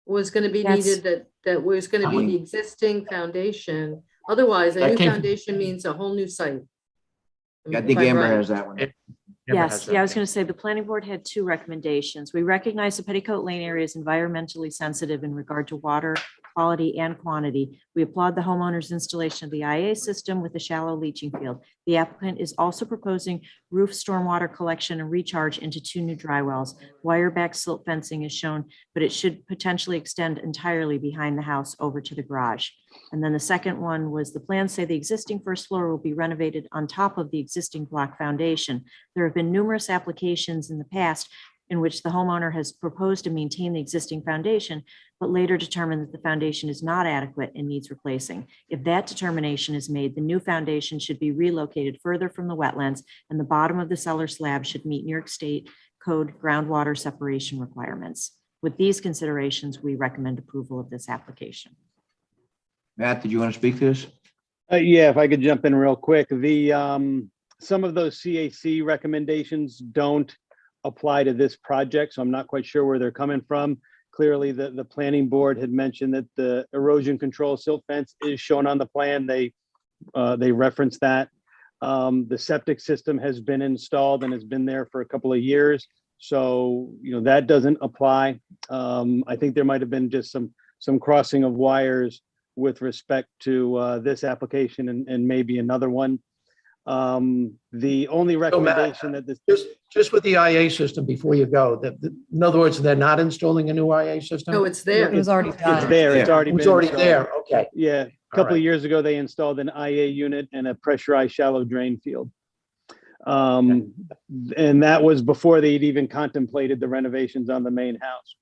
was going to be Yes. needed that was going to be the existing foundation. Otherwise, a That new came from- foundation means a whole new site. Yeah, I think If I'm Amber right. has that one. Never Yes, has yeah, I was that. going to say the planning board had 2 recommendations. We recognize the Petticoat Lane area is environmentally sensitive in regard to water quality and quantity. We applaud the homeowner's installation of the IA system with a shallow leaching field. The applicant is also proposing roof stormwater collection and recharge into 2 new dry wells. Wire back silt fencing is shown, but it should potentially extend entirely behind the house over to the garage. And then the second one was the plans say the existing first floor will be renovated on top of the existing block foundation. There have been numerous applications in the past in which the homeowner has proposed to maintain the existing foundation, but later determined that the foundation is not adequate and needs replacing. If that determination is made, the new foundation should be relocated further from the wetlands, and the bottom of the cellar slab should meet New York State Code groundwater separation requirements. With these considerations, we recommend approval of this application. Matt, did you want to speak to this? Yeah, if I could jump in real quick, some of those CAC recommendations don't apply to this project, so I'm not quite sure where they're coming from. Clearly, the planning board had mentioned that the erosion control silt fence is shown on the plan. They referenced that. The septic system has been installed and has been there for a couple of years, so that doesn't apply. I think there might have been just some crossing of wires with respect to this application and maybe another one. The only recommendation that this. Just with the IA system before you go, in other words, they're not installing a new IA system? No, it's there. It was already It's done. there, it's already been. It's already installed. there, okay. Yeah, a couple right. of years ago, they installed an IA unit and a pressurized shallow drain field. And that was before they'd even contemplated the renovations on the main house.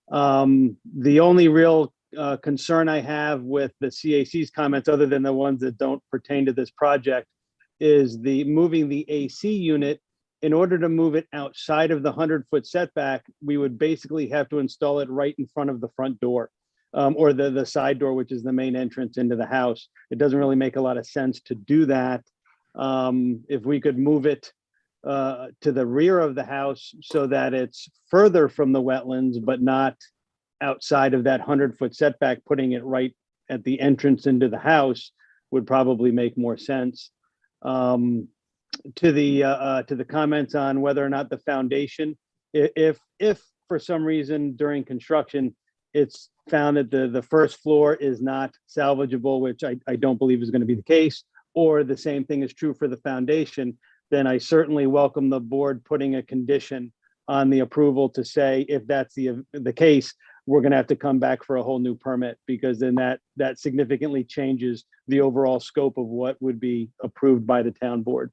The only real concern I have with the CAC's comments, other than the ones that don't pertain to this project, is moving the AC unit. In order to move it outside of the 100-foot setback, we would basically have to install it right in front of the front door, or the side door, which is the main entrance into the house. It doesn't really make a lot of sense to do that. If we could move it to the rear of the house so that it's further from the wetlands, but not outside of that 100-foot setback, putting it right at the entrance into the house would probably make more sense. To the comments on whether or not the foundation, if for some reason during construction, it's found that the first floor is not salvageable, which I don't believe is going to be the case, or the same thing is true for the foundation, then I certainly welcome the board putting a condition on the approval to say, if that's the case, we're going to have to come back for a whole new permit, because then that significantly changes the overall scope of what would be approved by the town board.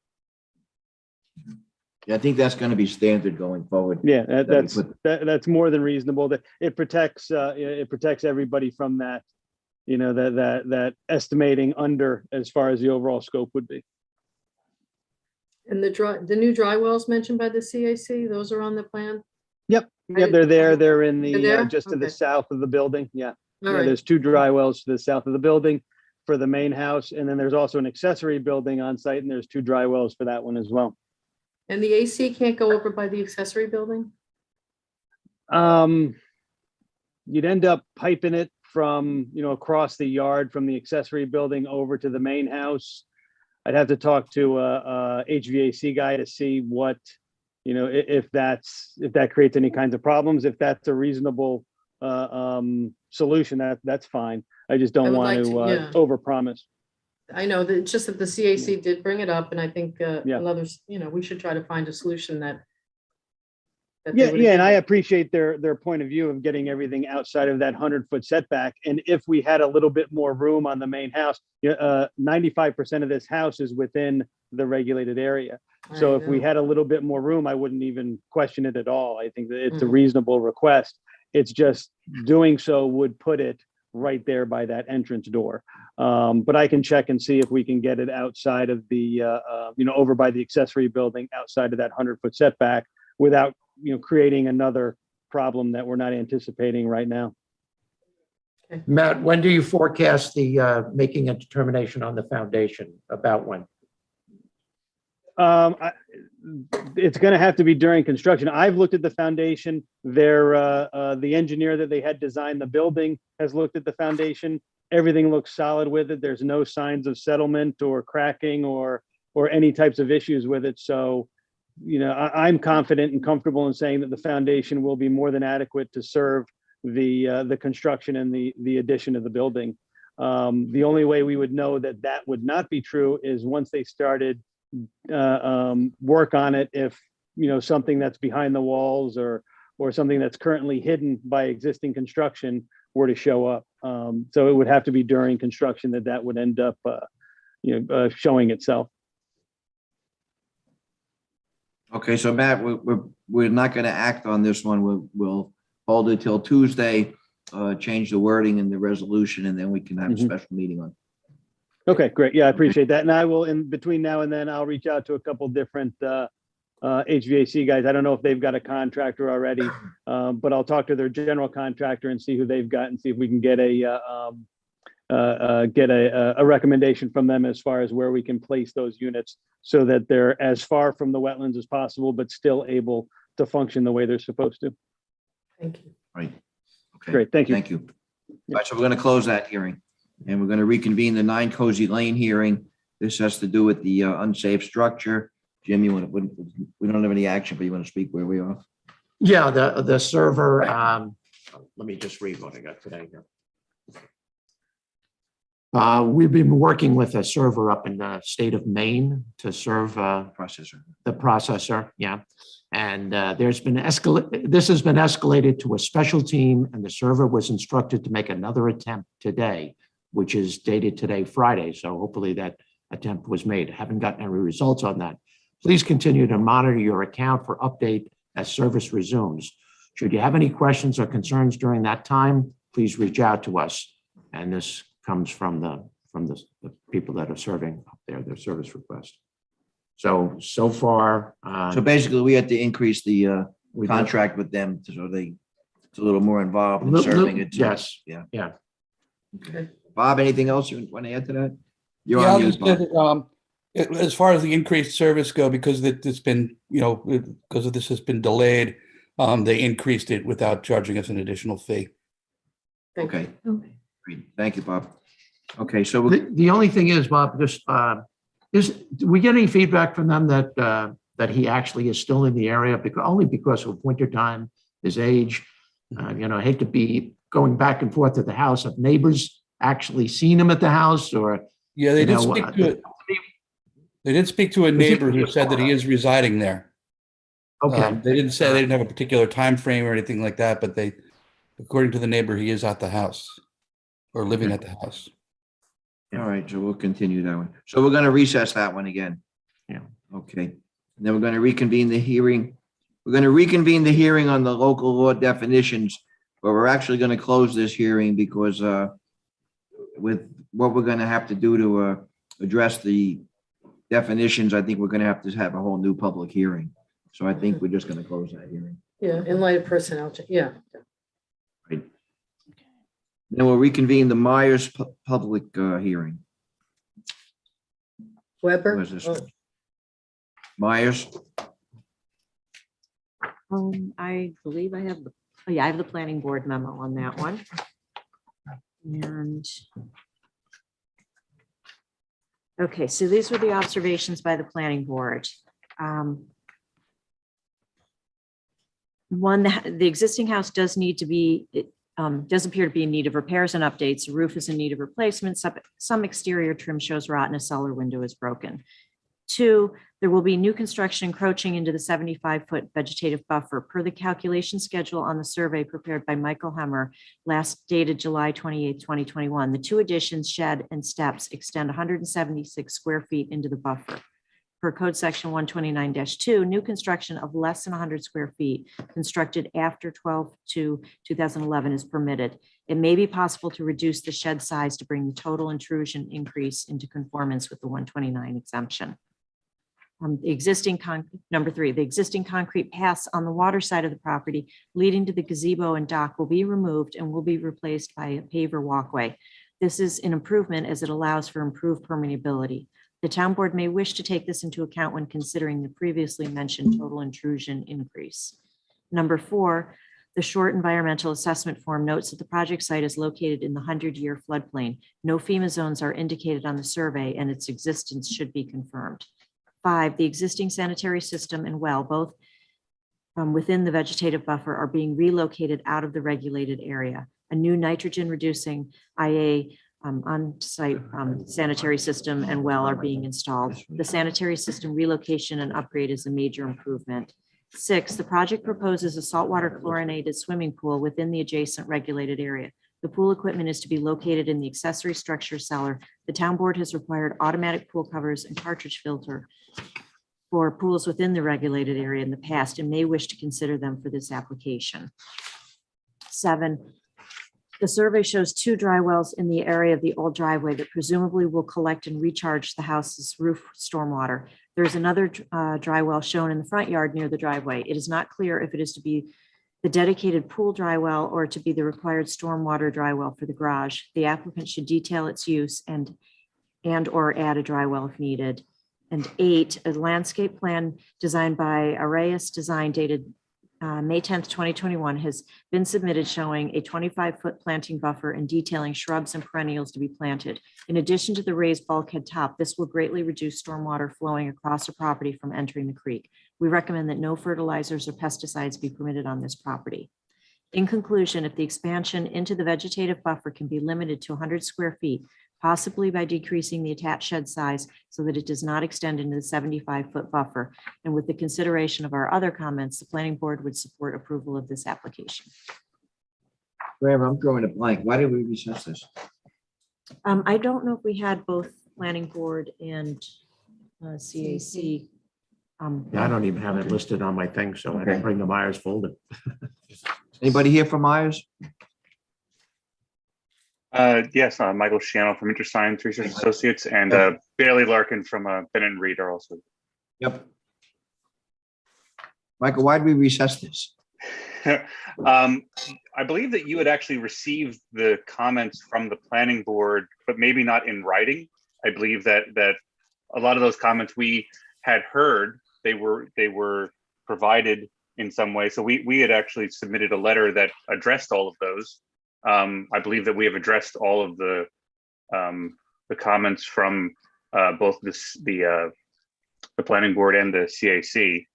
Yeah, I think that's going to be standard going forward. Yeah, we that's more than reasonable. That it protects everybody from that, that estimating under as far as the overall scope would be. And the new dry wells mentioned by the CAC, those are on the plan? Yep, they're there. They're in They're there? just to the Okay. south of the building. Yeah. All Yeah, right. there's 2 dry wells to the south of the building for the main house. And then there's also an accessory building on site, and there's 2 dry wells for that one as well. And the AC can't go over by the accessory building? You'd end up piping it from, across the yard from the accessory building over to the main house. I'd have to talk to a HVAC guy to see what, if that creates any kinds of problems. If that's a reasonable solution, that's fine. I just I don't would want like to to, yeah. overpromise. I know that it's just that the CAC did bring it up, and I think Yeah. others, we should try to find a solution that. that Yeah, they would yeah, and I agree appreciate their point of view of getting everything outside of that 100-foot setback. And if we had a little bit more room on the main house, 95% of this house is within the regulated area. with. So I if we know. had a little bit more room, I wouldn't even question it at all. I think that it's a Mhm. reasonable request. It's just doing so would put it right there by that entrance door. But I can check and see if we can get it outside of the, over by the accessory building, outside of that 100-foot setback without, creating another problem that we're not anticipating right now. Matt, when do you forecast the making a determination on the foundation? About when? It's going to have to be during construction. I've looked at the foundation. The engineer that they had designed the building has looked at the foundation. Everything looks solid with it. There's no signs of settlement or cracking or any types of issues with it. So, I'm confident and comfortable in saying that the foundation will be more than adequate to serve the construction and the addition of the building. The only way we would know that would not be true is once they started work on it. If something that's behind the walls or something that's currently hidden by existing construction were to show up. So it would have to be during construction that would end up showing itself. Okay, so Matt, we're not going to act on this one. We'll hold it till Tuesday, change the wording in the resolution, and then we can have a Mhm. special meeting on. Okay, great. Yeah, I appreciate that. And I will, in between now and then, I'll reach out to a couple different HVAC guys. I don't know if they've got a contractor already, but I'll talk to their general contractor and see who they've got and see if we can get a recommendation from them as far as where we can place those units so that they're as far from the wetlands as possible, but still able to function the way they're supposed to. Thank you. Right. Okay. Great, thank you. Thank you. All right, so we're going to close that hearing, and we're going to reconvene the 9 Cozy Lane hearing. This has to do with the unsafe structure. Jim, we don't have any action, but you want to speak where we are? Yeah, the server, let me just read what I got today here. We've been working with a server up in the state of Maine to serve Processor. the processor, yeah. And this has been escalated to a special team, and the server was instructed to make another attempt today, which is dated today, Friday. So hopefully that attempt was made. Haven't gotten any results on that. Please continue to monitor your account for update as service resumes. Should you have any questions or concerns during that time, please reach out to us. And this comes from the people that are serving up there, their service request. So far. So basically, we had to increase the we contract with them so it's a little more involved in serving it. Yes. Yeah. Yeah. Okay. Bob, anything else you want to add to that? You're Yeah, on I'll mute, just Bob. say that, as far as the increased service go, because it's been, because of this has been delayed, they increased it without charging us an additional fee. Okay. Great. Thank you, Bob. Okay, so we're The only thing is, Bob, just, do we get any feedback from them that he actually is still in the area? Only because of wintertime, his age, I hate to be going back and forth to the house. Have neighbors actually seen him at the house or? Yeah, they You did know, speak to it. They did speak to a neighbor who said that he is residing there. Okay, They didn't say, they didn't have a particular time frame or anything like that, but according to the neighbor, he is at the house or living at the house. all right, so we'll continue that one. So we're going to recess that one again. Yeah. Okay. And then we're going to reconvene the hearing. We're going to reconvene the hearing on the local law definitions, but we're actually going to close this hearing because with what we're going to have to do to address the definitions, I think we're going to have a whole new public hearing. So I think we're just going to close that hearing. Yeah, in light of personnel, yeah. Then we'll reconvene the Myers public hearing. Weber? Who has this Oh, one? Myers, I believe I have I have the planning board memo on that one. And okay, so these were the observations by the planning board. One, the existing house does need to be, does appear to be in need of repairs and updates. The roof is in need of replacement. Some exterior trim shows rot and a cellar window is broken. 2, there will be new construction encroaching into the 75-foot vegetative buffer per the calculation schedule on the survey prepared by Michael Hemmer, last dated July 28, 2021. The 2 additions, shed and steps, extend 176 square feet into the buffer. Per code section 129-2, new construction of less than 100 square feet constructed after 12/2/2011 is permitted. It may be possible to reduce the shed size to bring the total intrusion increase into conformance with the 129 exemption. Number 3, the existing concrete paths on the water side of the property leading to the gazebo and dock will be removed and will be replaced by a paver walkway. This is an improvement as it allows for improved permeability. The town board may wish to take this into account when considering the previously mentioned total intrusion increase. Number 4, the short environmental assessment form notes that the project site is located in the 100-year floodplain. No FEMA zones are indicated on the survey and its existence should be confirmed. 5, the existing sanitary system and well, both within the vegetative buffer, are being relocated out of the regulated area. A new nitrogen reducing IA on-site sanitary system and well are being installed. The sanitary system relocation and upgrade is a major improvement. 6, the project proposes a saltwater chlorinated swimming pool within the adjacent regulated area. The pool equipment is to be located in the accessory structure cellar. The town board has required automatic pool covers and cartridge filter for pools within the regulated area in the past and may wish to consider them for this application. 7, the survey shows 2 dry wells in the area of the old driveway that presumably will collect and recharge the house's roof stormwater. There's another dry well shown in the front yard near the driveway. It is not clear if it is to be the dedicated pool dry well or to be the required stormwater dry well for the garage. The applicant should detail its use and or add a dry well if needed. And 8, a landscape plan designed by Arrayas Design dated May 10th, 2021 has been submitted showing a 25-foot planting buffer and detailing shrubs and perennials to be planted. In addition to the raised bulkhead top, this will greatly reduce stormwater flowing across the property from entering the creek. We recommend that no fertilizers or pesticides be permitted on this property. In conclusion, if the expansion into the vegetative buffer can be limited to 100 square feet, possibly by decreasing the attached shed size so that it does not extend into the 75-foot buffer, and with the consideration of our other comments, the planning board would support approval of this application. Graham, I'm drawing a blank. Why did we recess this? I don't know if we had both planning board and CAC. Yeah, I don't even have it listed on my thing, so I Okay. didn't bring the Myers folder. Anybody here from Myers? Yes, Michael Shiano from InterScience Research Associates and Bailey Larkin from Bennett and Reed are also. Yep. Michael, why did we recess this? I believe that you had actually received the comments from the planning board, but maybe not in writing. I believe that a lot of those comments we had heard, they were provided in some way. So we had actually submitted a letter that addressed all of those. I believe that we have addressed all of the comments from both the planning board and the CAC.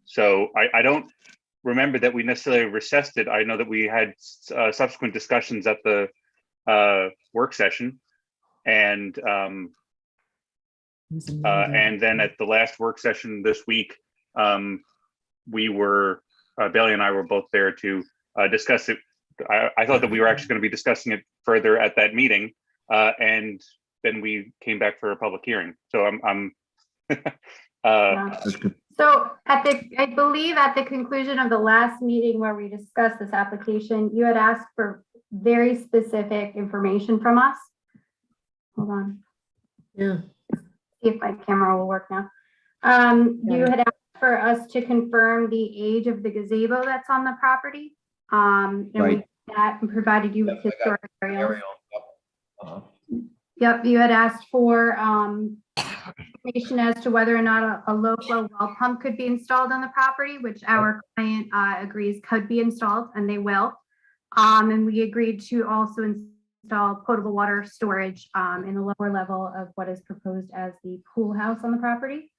So I don't remember that we necessarily recessed it. I know that we had subsequent discussions at the work session, and then at the last work session this week, we were Bailey and I were both there to discuss it. I thought that we were actually going to be discussing it further at that meeting, and then we came back for a public hearing. So I'm So I believe at the conclusion of the last meeting where we discussed this application, you had asked for very specific information from us. Hold on. Yeah. See if my camera will work now. You had asked for us to confirm the age of the gazebo that's on the property. And we Right. did that and provided you with Yep, I got historic aerials. Ariel, yep. Uh-huh. Yep, you had asked for information as to whether or not a low flow well pump could be installed on the property, which our client agrees could be installed, and they will. And we agreed to also install potable water storage in the lower level of what is proposed as the pool house on the property.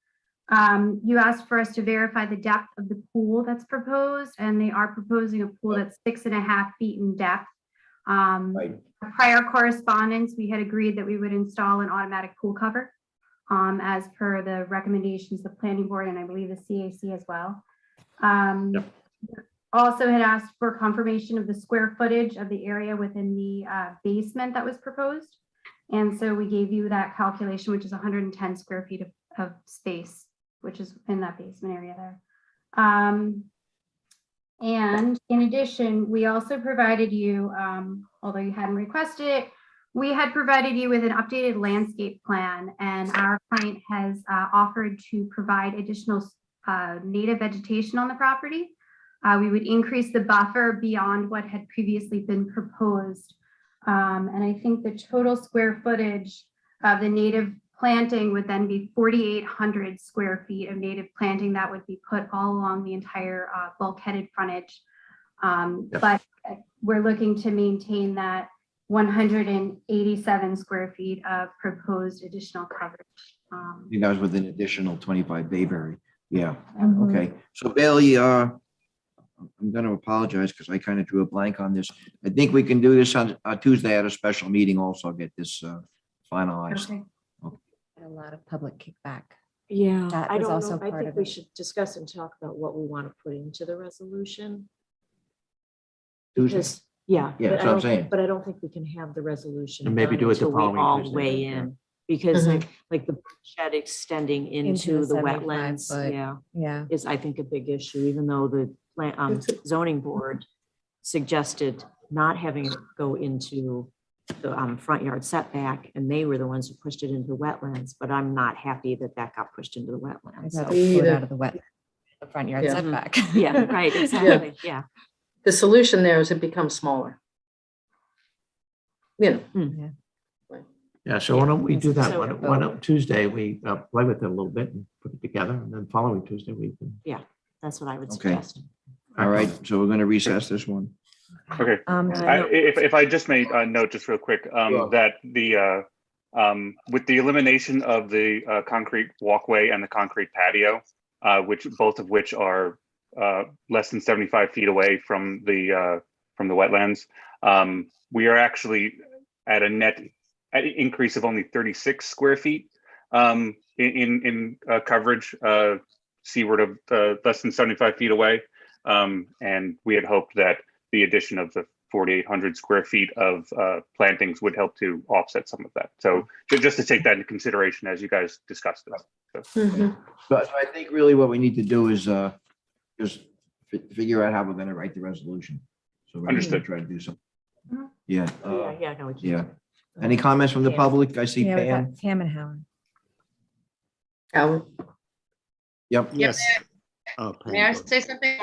You asked for us to verify the depth of the pool that's proposed, and they are proposing a pool that's 6.5 feet in depth. Right. Prior correspondence, we had agreed that we would install an automatic pool cover as per the recommendations of the planning board and I believe the CAC as well. Also had asked for confirmation of the square footage of the area within the basement that was proposed. And so we gave you that calculation, which is 110 square feet of space, which is in that basement area there. And in addition, we also provided you, although you hadn't requested it, we had provided you with an updated landscape plan, and our client has offered to provide additional native vegetation on the property. We would increase the buffer beyond what had previously been proposed. And I think the total square footage of the native planting would then be 4,800 square feet of native planting that would be put all along the entire bulkheaded frontage. But we're looking to maintain that 187 square feet of proposed additional coverage. You guys with an additional 25 Bayberry. Yeah. Mhm. Okay. So Bailey, I'm going to apologize because I kind of drew a blank on this. I think we can do this on Tuesday at a special meeting also, get this finalized. Okay. A lot of public kickback. Yeah, That I was don't also know. I part think of we it. should discuss and talk about what we want to put into the resolution. Tuesday? Because, yeah. Yeah, but that's I what I'm don't- saying. But I don't think we can have the resolution. And maybe done do it the until we following all Tuesday, weigh yeah. in, because Mhm. like the shed extending Into into the the 75 wetlands, foot. yeah, Yeah. is I think a big issue, even though the zoning board suggested not having it go into the front yard setback, and they were the ones who pushed it into wetlands, but I'm not happy that that got pushed into the I'd wetlands. rather So, pull it Either. out of the wet, the front yard Yeah. setback. yeah, right, exactly, yeah. The solution there is it becomes smaller. You know, Yeah, so why don't we do that? So- Why don't Tuesday, we play with it a little bit and put it together, and then following Tuesday, we can. That's what I would Okay. suggest. All right. So we're going to recess this one. Okay. no. If I just made a note, just real quick, Sure. that the with the elimination of the concrete walkway and the concrete patio, which both of which are less than 75 feet away from the wetlands, we are actually at a net increase of only 36 square feet in coverage seaward of less than 75 feet away, and we had hoped that the addition of the 4,800 square feet of plantings would help to offset some of that. So just to take that into consideration as you guys discussed this. So, mhm. So I think really what we need to do is just figure out how we're going to write the resolution. So we're going to Understood. try to do something. Mhm. Yeah. Yeah, no, we can't. Yeah. Any comments from the public? I see Yeah, we Pam. got Pam and Howard. Howard? Yep. Yes. May I say something?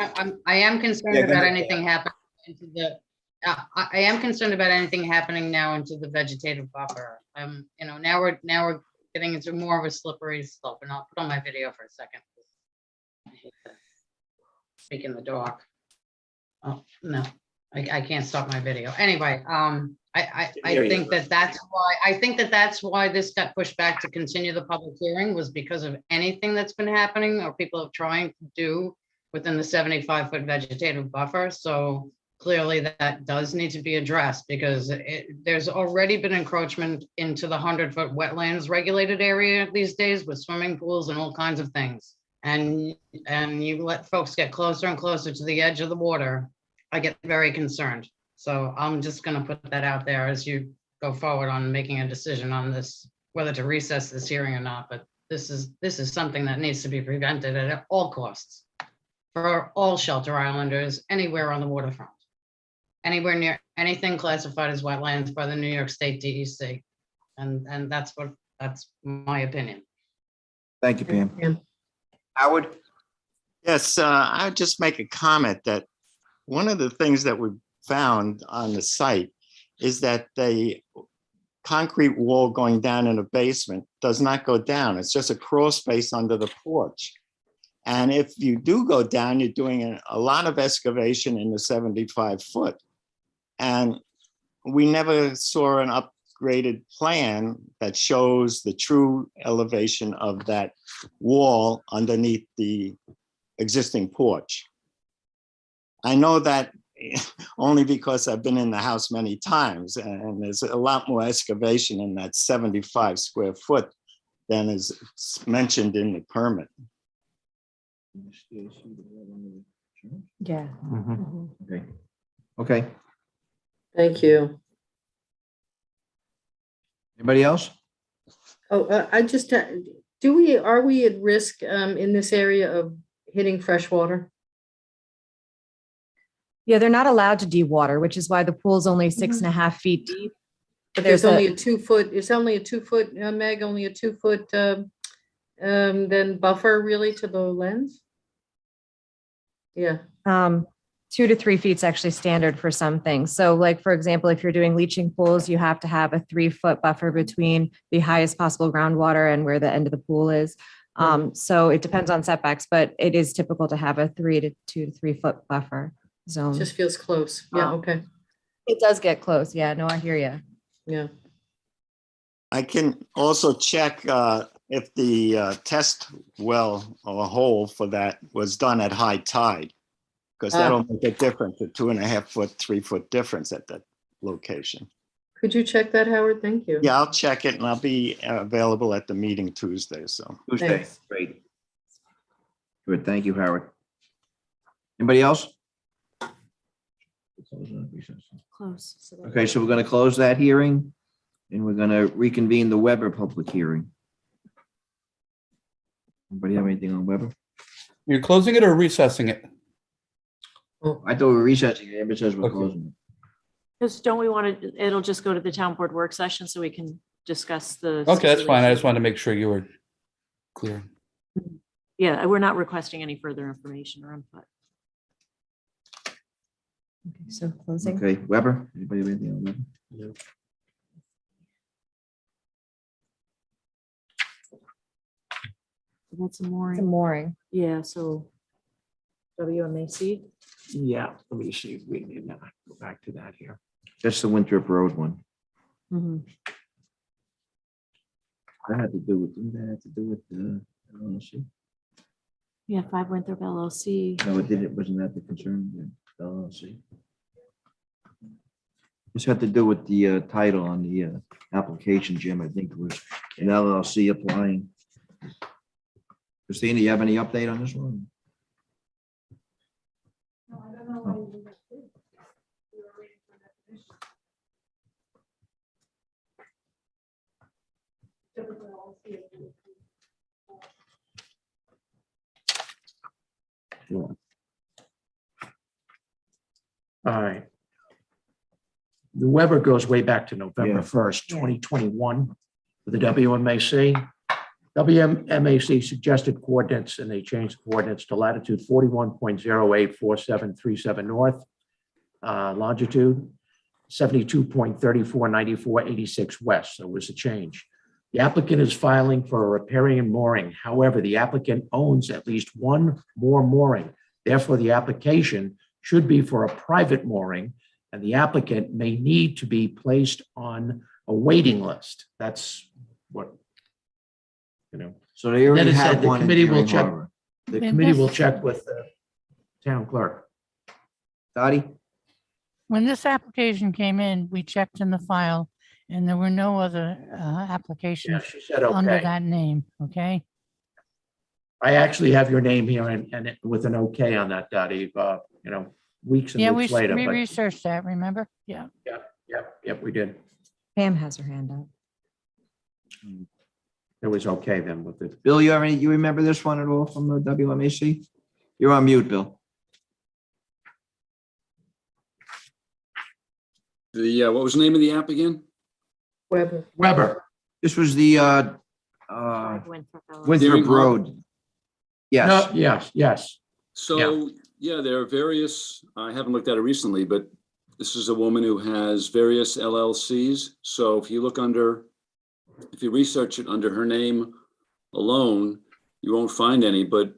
I am concerned Yeah, go about ahead. anything happening into the, I am concerned about anything happening now into the vegetative buffer. Now we're getting into more of a slippery slope, and I'll put on my video for a second. I hate to speak in the dark. Oh, no, I can't stop my video. Anyway, I think that's why this got pushed back to continue the public hearing, was because of anything that's been happening or people are trying to do within the 75-foot vegetative buffer. So clearly that does need to be addressed, because there's already been encroachment into the 100-foot wetlands regulated area these days with swimming pools and all kinds of things. And you let folks get closer and closer to the edge of the water, I get very concerned. So I'm just going to put that out there as you go forward on making a decision on this, whether to recess this hearing or not. But this is something that needs to be prevented at all costs for all shelter islanders anywhere on the waterfront, anywhere near anything classified as wetlands by the New York State DEC. And that's my opinion. Thank you, Pam. Yeah. Howard? Yes, I would just make a comment that one of the things that we found on the site is that the concrete wall going down in the basement does not go down. It's just a crawl space under the porch. And if you do go down, you're doing a lot of excavation in the 75 foot. And we never saw an upgraded plan that shows the true elevation of that wall underneath the existing porch. I know that only because I've been in the house many times, and there's a lot more excavation in that 75 square foot than is mentioned in the permit. Yeah. Okay. Okay. Thank you. Anybody else? Oh, I just, are we at risk in this area of hitting fresh water? Yeah, they're not allowed to dewater, which is why the pool's only 6.5 feet deep. But there's only a 2 foot, it's only a 2 foot, Meg, only a 2 foot then buffer really to the lens? Yeah. 2 to 3 feet is actually standard for some things. So like, for example, if you're doing leaching pools, you have to have a 3-foot buffer between the highest possible groundwater and where the end of the pool is. So it depends on setbacks, but it is typical to have a 2 to 3 foot buffer zone. Just feels close. Yeah, okay. It does get close. Yeah, no, I hear you. Yeah. I can also check if the test well or hole for that was done at high tide, because that'll make a difference, a 2.5 foot, 3 foot difference at that location. Could you check that, Howard? Thank you. Yeah, I'll check it and I'll be available at the meeting Tuesday, so. Tuesday, Thanks. great. Good, thank you, Howard. Anybody else? Close. Okay, so we're going to close that hearing and we're going to reconvene the Weber public hearing. Anybody have anything on Weber? You're closing it or recessing it? I thought we were recessing. It says we're Okay. closing it. Because don't we want to, it'll just go to the town board work session so we can discuss the. Okay, that's fine. I stipulation. just wanted to make sure you were clear. Yeah, we're not requesting any further information or input. Okay, so closing. Okay, Weber, anybody have anything on Weber? No. That's a It's a mooring. mooring. Yeah, so WMAC. Yeah, let me see. We need to go back to that here. Just the Winthrop Road one. Mhm. That had to do with, didn't that have to do with the LLC? Yeah, 5 Winthrop LLC. No, it didn't. Wasn't that the concern? The LLC. This had to do with the title on the application, Jim. I think it was an LLC applying. Christina, you have any update on this one? All right. The Weber goes way back to November Yeah. 1st, 2021 for the WMAC. WMAC suggested coordinates and they changed the coordinates to latitude 41.084737 north, longitude 72.349486 west. So it was a change. The applicant is filing for a riparian mooring. However, the applicant owns at least one more mooring. Therefore, the application should be for a private mooring, and the applicant may need to be placed on a waiting list. That's what, you know. So they already Then it said have the one in committee will Deering check. Harbor. The And committee will this- check with the town clerk. Dottie? When this application came in, we checked in the file and there were no other Yeah, applications she said, under okay. that name, okay? I actually have your name here and with an okay on that, Dottie, you know, weeks Yeah, and we weeks later, but researched that, remember? Yeah. yep, we did. Pam has her hand up. It was okay then with it. Bill, you have any, you remember this one at all from the WMAC? You're on mute, Bill. What was the name of the app again? Weber. This was the 5 Winthrop LLC. Winthrop Deering Harbor. Road. Yes, No, yes. So Yeah, there are various, I haven't looked at it recently, but this is a woman who has various LLCs. So if you research it under her name alone, you won't find any, but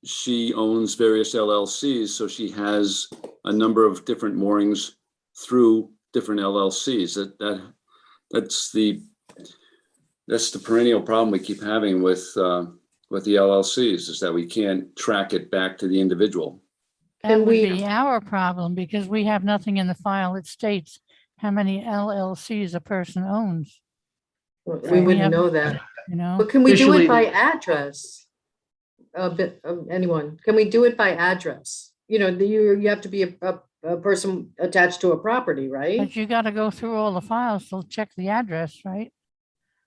she owns various LLCs. So she has a number of different moorings through different LLCs. That's the perennial problem we keep having with the LLCs, is that we can't track it back to the individual. That would we- be our problem because we have nothing in the file that states how many LLCs a person owns, We we wouldn't have- know that. you know? But can we do Officially- it by address? Anyone, can we do it by address? You know, you have to be a person attached to a property, right? But you got to go through all the files to check the address, right?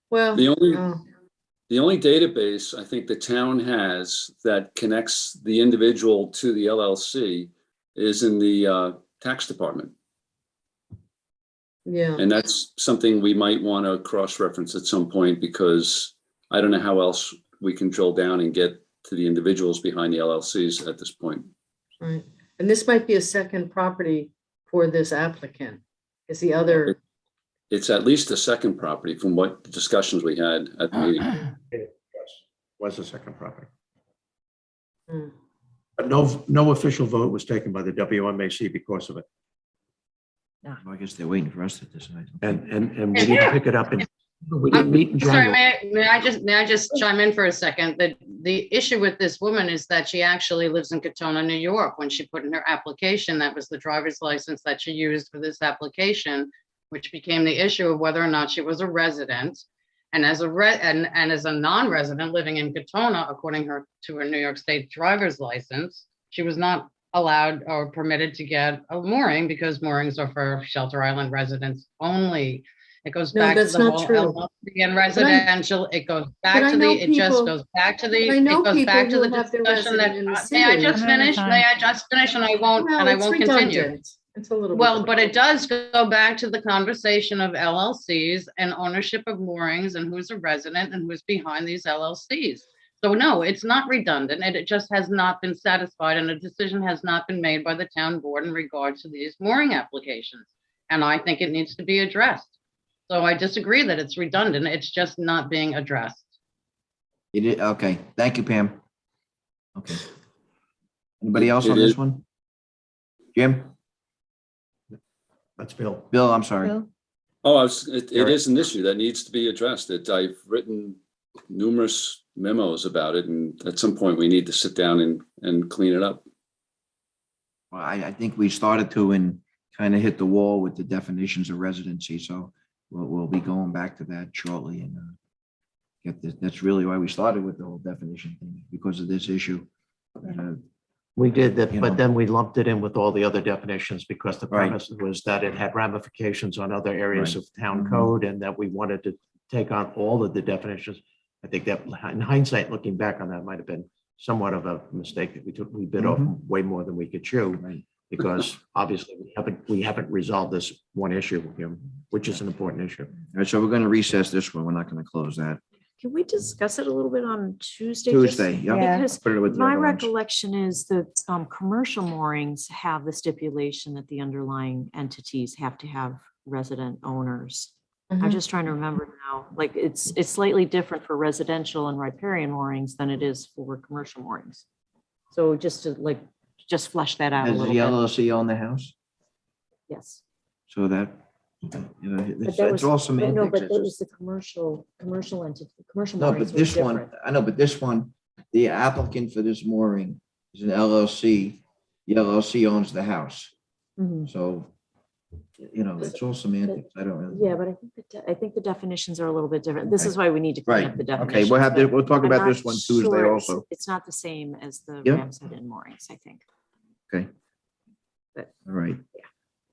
Well, The only database I think the town has that connects the individual to the LLC is in the tax department. yeah. And that's something we might want to cross-reference at some point, because I don't know how else we can drill down and get to the individuals behind the LLCs at this point. Right. And this might be a second property for this applicant. Is the other, It's at least a second property from what discussions we had at the meeting. Was a second property. Hmm. But no official vote was taken by the WMAC because of it. Well, I guess they're waiting for us to decide. And we didn't pick it up and we didn't meet in Sorry, January. may I just chime in for a second? The issue with this woman is that she actually lives in Katona, New York. When she put in her application, that was the driver's license that she used for this application, which became the issue of whether or not she was a resident. And as a non-resident living in Katona, according to her New York State driver's license, she was not allowed or permitted to get a mooring, because moorings are for Shelter Island residents only. It goes No, back to that's the not whole true. LLC and residential. It goes but back I to know it just people- goes back to the, I know it goes people back to who the have their discussion that, resident in the may I city. just Another finish? time. May I just finish? And I won't Well, it's continue. redundant. It's a little. Well, bit but it does go back to the conversation of LLCs and ownership of moorings and who's a resident and who's behind these LLCs. So no, it's not redundant. It just has not been satisfied, and a decision has not been made by the town board in regards to these mooring applications. And I think it needs to be addressed. So I disagree that it's redundant. It's just not being addressed. You did, okay, thank you, Pam. Okay. Anybody else It on this is- one? Jim? That's Bill. Bill, I'm sorry. Bill? Oh, it is an issue that needs to be addressed. I've written numerous memos about it, and at some point we need to sit down and clean it up. Well, I think we started to and kind of hit the wall with the definitions of residency, so we'll be going back to that shortly and get this. That's really why we started with the whole definition thing, because of this issue. We did that, You but know. then we lumped it in with all the other definitions because the Right. premise was that it had ramifications on other areas Right. of town Mhm. code and that we wanted to take on all of the definitions. I think that in hindsight, looking back on that might have been somewhat of a mistake that we took. We bit off way more than we could chew Right. because obviously we haven't resolved this one issue, which is an important issue. All right, so we're going to recess this one. We're not going to close that. Can we discuss it a little bit on Tuesday? just Tuesday, yeah. Yeah. Because Put it with the my other ones. recollection is that commercial moorings have the stipulation that the underlying entities have to have resident owners. I'm Mhm. just trying to remember now, like it's slightly different for residential and riparian moorings than it is for commercial moorings. So just to just flesh that out a Does little the bit. LLC own the house? Yes. So that, But it's that was, all no, semantics. but that was the commercial entity, commercial No, moorings but were this one, different. I know, but this one, the applicant for this mooring is an LLC. The LLC owns the house. Mhm. So, it's all semantics. I don't really. Yeah, but I think the definitions are a little bit different. This is why we need to clean Right. up the Okay, definitions. we'll but talk I'm about not this one Tuesday sure also. It's not the same as the Yep. Ramshead and moorings, I think. Okay. But- All right.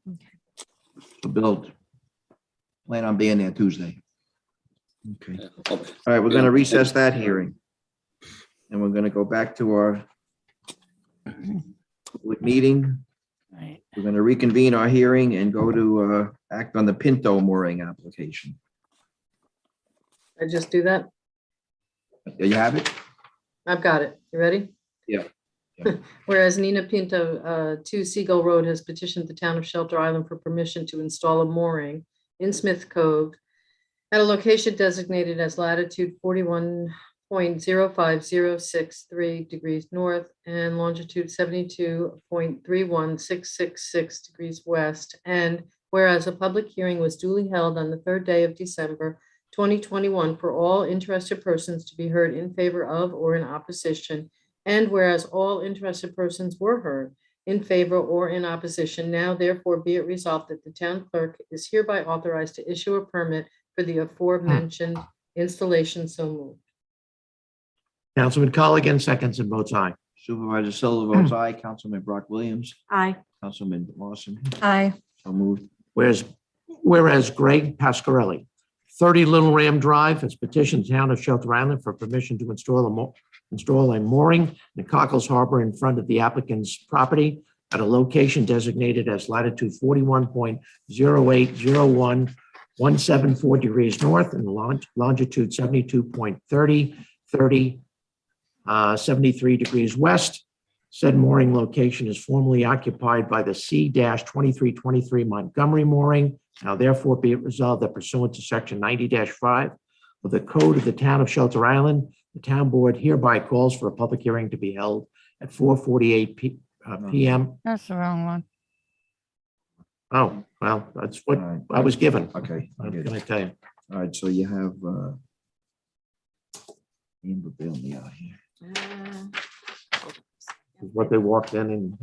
Okay. So Bill, plan on being there Tuesday. Okay. Yeah. All right, we're going to recess that hearing. And we're going to go back to our meeting. Right. We're going to reconvene our hearing and go to act on the Pinto mooring application. I just do that. Do you have it? I've got it. You ready? Yeah. Whereas Nina Pinto, 2 Seagull Road, has petitioned the town of Shelter Island for permission to install a mooring in Smith Cove at a location designated as latitude 41.05063 degrees north and longitude 72.31666 degrees west. And whereas a public hearing was duly held on the 3rd day of December 2021 for all interested persons to be heard in favor of or in opposition. And whereas all interested persons were heard in favor or in opposition, now therefore be it resolved that the town clerk is hereby authorized to issue a permit for the aforementioned installation. So moved. Councilman Colligan seconds and votes aye. Supervisor Silva votes aye. Councilman Brock Williams, Aye. Councilman Lawson, Aye. so moved. Whereas Greg Pasquarelli, 30 Little Ram Drive, has petitioned the town of Shelter Island for permission to install a mooring in Cockles Harbor in front of the applicant's property at a location designated as latitude 41.0801174 degrees north and longitude 72.3073 degrees west. Said mooring location is formerly occupied by the C-2323 Montgomery mooring. Now therefore be it resolved that pursuant to section 90-5 of the code of the town of Shelter Island, the town board hereby calls for a public hearing to be held at 4:48 p.m. That's the wrong one. Oh, well, that's what All right. I was given. Okay, I What get can I it. tell you? All right, so you have Amber Bill me out here. What they walked in and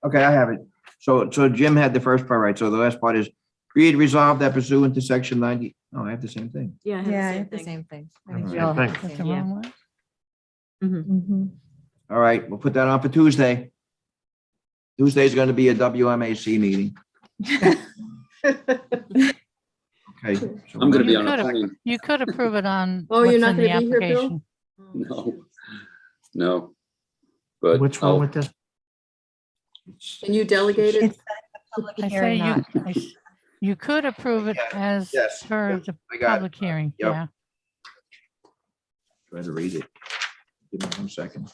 Okay, I have it. So Jim had the first part, right? So the last part is be it resolved that pursuant to section 90. Oh, I have the same thing. Yeah, Yeah, the same thing. I think we Same all have thing. the That's the same, yeah. wrong one. Mhm. All right, we'll put that on for Tuesday. Tuesday's going to be a WMAC meeting. Okay. so I'm gonna be You on a could have- plane. You could approve it on Oh, you're what's not in the gonna be here, Bill? application. No. No. But what's wrong I'll- with this? Can you delegate it? It's a public I say hearing, not. you could approve it as Yes, per the I got it. public hearing, Yep. yeah. Try to read it. Give me 1 second.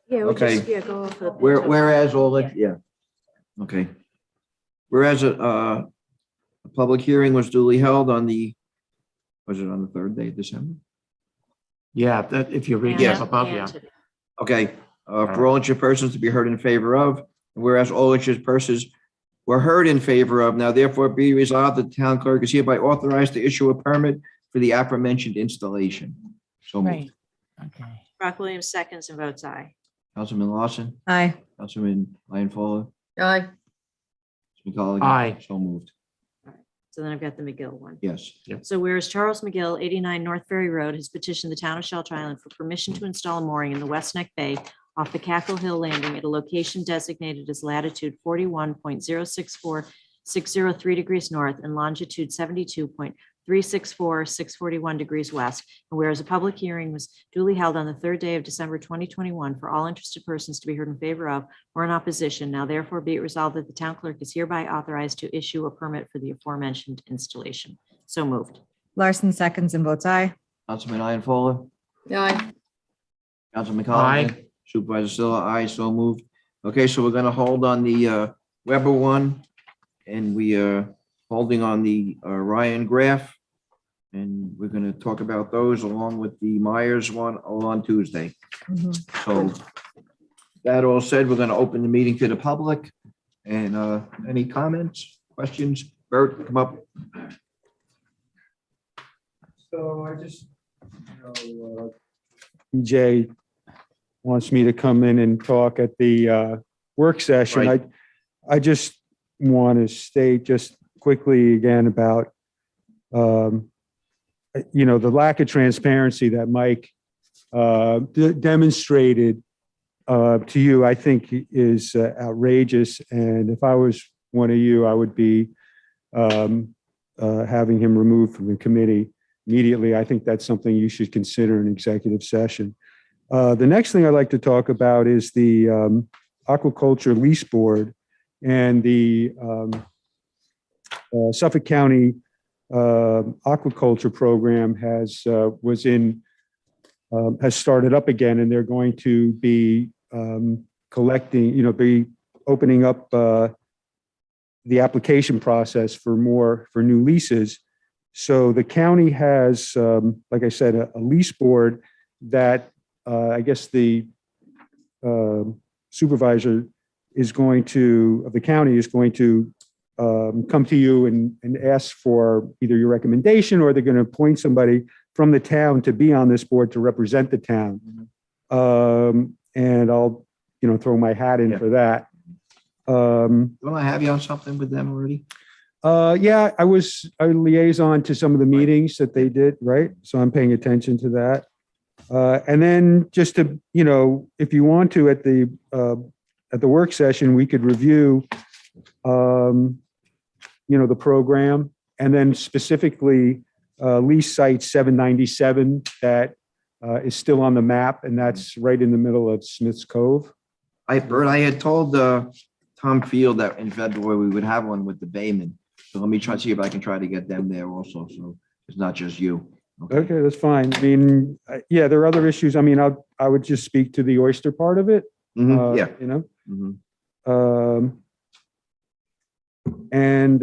Yeah, Okay. go over the. Whereas all that, yeah. Okay. Whereas a public hearing was duly held on was it on the 3rd day of December? Yeah, that if you read Yeah. them above, yeah. Okay, for all interested persons to be heard in favor of, whereas all interested persons were heard in favor of, now therefore be resolved, the town clerk is hereby authorized to issue a permit for the aforementioned installation. So moved. Right, okay. Brock Williams seconds and votes aye. Councilman Lawson, Aye. Councilman Lionfola, Aye. Councilman Colligan. Aye. So moved. So then I've got the Mcgill one. Yes. So whereas Charles McGill, 89 North Ferry Road, has petitioned the town of Shelter Island for permission to install a mooring in the West Neck Bay off the Cackle Hill Landing at a location designated as latitude 41.064603 degrees north and longitude 72.364641 degrees west. And whereas a public hearing was duly held on the 3rd day of December 2021 for all interested persons to be heard in favor of or in opposition, now therefore be it resolved that the town clerk is hereby authorized to issue a permit for the aforementioned installation. So moved. Larson seconds and votes aye. Councilman Lionfola, Aye. Councilman Aye. Colligan. Supervisor Silla, aye, so moved. Okay, so we're gonna hold on the Weber one, and we are holding on the Ryan Graff. And we're gonna talk about those along with the Myers one all on Tuesday. Mhm. So that all said, we're gonna open the meeting to the public. And any comments, questions? Bert, come up. So I just, EJ wants me to come in and talk at the work session. Right. I just want to state just quickly again about, the lack of transparency that Mike demonstrated to you, I think is outrageous. And if I was one of you, I would be having him removed from the committee immediately. I think that's something you should consider in executive session. The next thing I'd like to talk about is the Aquaculture Lease Board and the Suffolk County aquaculture program has started up again, and they're going to be collecting, be opening up the application process for new leases. So the county has, like I said, a lease board that I guess the supervisor of the county is going to come to you and ask for either your recommendation, or they're going to appoint somebody from the town to be on this board to represent the town. And I'll, throw my hat in for that. Don't I have you on something with them already? Yeah, I was a liaison to some of the meetings that they did, right? So I'm paying attention to that. And then just to, if you want to, at the work session, we could review, the program, and then specifically lease site 797 that is still on the map, and that's right in the middle of Smith's Cove. Bert, I had told Tom Field that in February we would have one with the Bayman. So let me try to see if I can try to get them there also. So it's not just you. Okay, that's fine. I mean, yeah, there are other issues. I mean, I would just speak to the oyster part of it. Yeah. And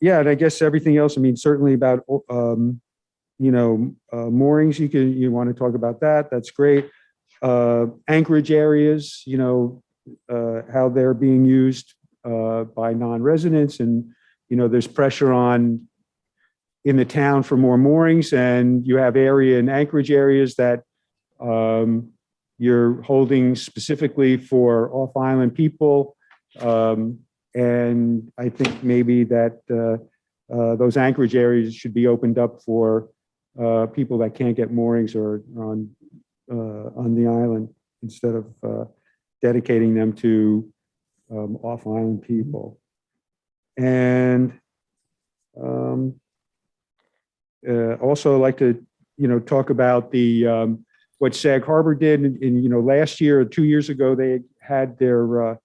yeah, and I guess everything else, I mean, certainly about, moorings, you want to talk about that. That's great. Anchorage areas, how they're being used by non-residents, and, there's pressure in the town for more moorings, and you have area in Anchorage areas that you're holding specifically for off-island people. And I think maybe that those Anchorage areas should be opened up for people that can't get moorings or on the island, instead of dedicating them to off-island people. And also like to, talk about the what Sag Harbor did in last year or 2 years ago. They had their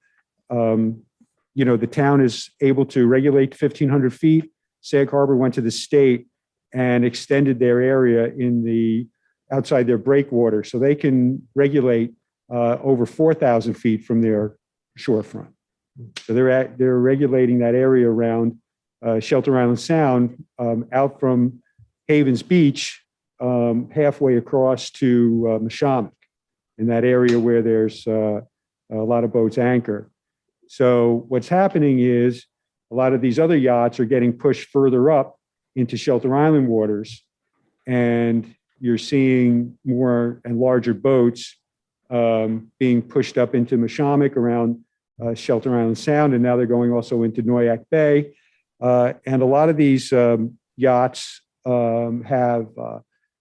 the town is able to regulate 1,500 feet. Sag Harbor went to the state and extended their area outside their breakwater, so they can regulate over 4,000 feet from their shorefront. So they're regulating that area around Shelter Island Sound, out from Havens Beach, halfway across to Mashonack, in that area where there's a lot of boats anchor. So what's happening is a lot of these other yachts are getting pushed further up into Shelter Island waters, and you're seeing more and larger boats being pushed up into Mashonack around Shelter Island Sound, and now they're going also into Noyak Bay. And a lot of these yachts have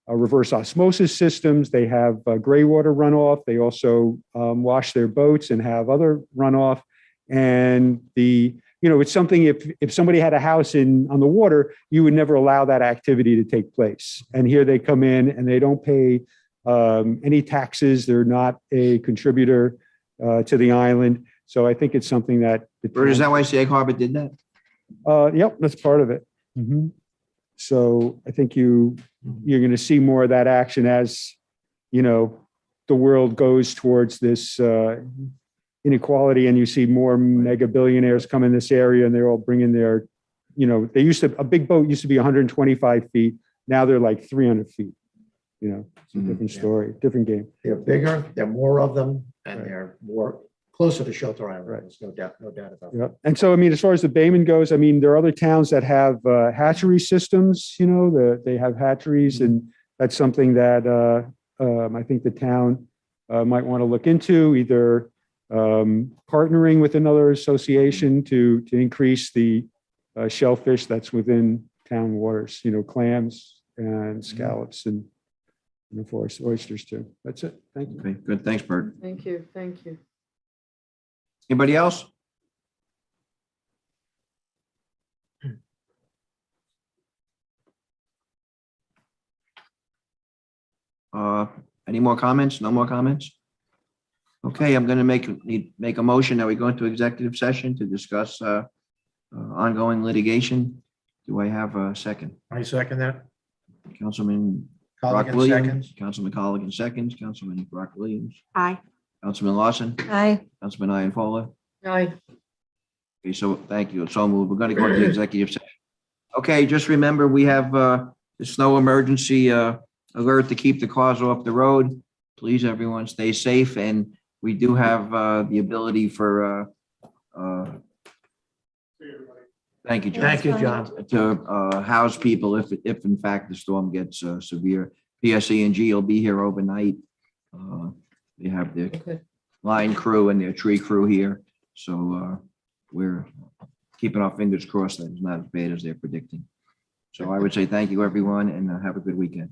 reverse osmosis systems. They have gray water runoff. They also wash their boats and have other runoff. And it's something, if somebody had a house on the water, you would never allow that activity to take place. And here they come in and they don't pay any taxes. They're not a contributor to the island. So I think it's something that. Bert, is that why Sag Harbor did that? Yep, that's part of it. So I think you're going to see more of that action as, the world goes towards this inequality, and you see more mega billionaires come in this area, and they're all bringing their, a big boat used to be 125 feet. Now they're like 300 feet. It's a different story, different game. They're bigger, there are more of them, and they're more closer to Shelter Island. Right. There's no doubt about that. Yeah. And so, I mean, as far as the Bayman goes, I mean, there are other towns that have hatchery systems, they have hatcheries, and that's something that I think the town might want to look into, either partnering with another association to increase the shellfish that's within town waters, clams and scallops and of course oysters too. That's it. Thank you. Okay, good. Thanks, Bert. Thank you. Thank you. Anybody else? Any more comments? No more comments? Okay, I'm going to make a motion that we go into executive session to discuss ongoing litigation Do I have a second? I second that. Councilman Brock Colligan Williams, seconds. Councilman Colligan seconds, Councilman Brock Williams, Aye. Councilman Lawson, Aye. Councilman Ianfolk. Aye. Okay, so thank you. So moved. We're going to go into executive session. Okay, just remember, we have the snow emergency alert to keep the cars off the road. Please, everyone, stay safe. And we do have the ability for, thank you, John. Thank you, John. To house people if in fact the storm gets severe. PSE&G will be here overnight. They have their Okay. line crew and their tree crew here. So we're keeping our fingers crossed that it's not as bad as they're predicting. So I would say thank you, everyone, and have a good weekend.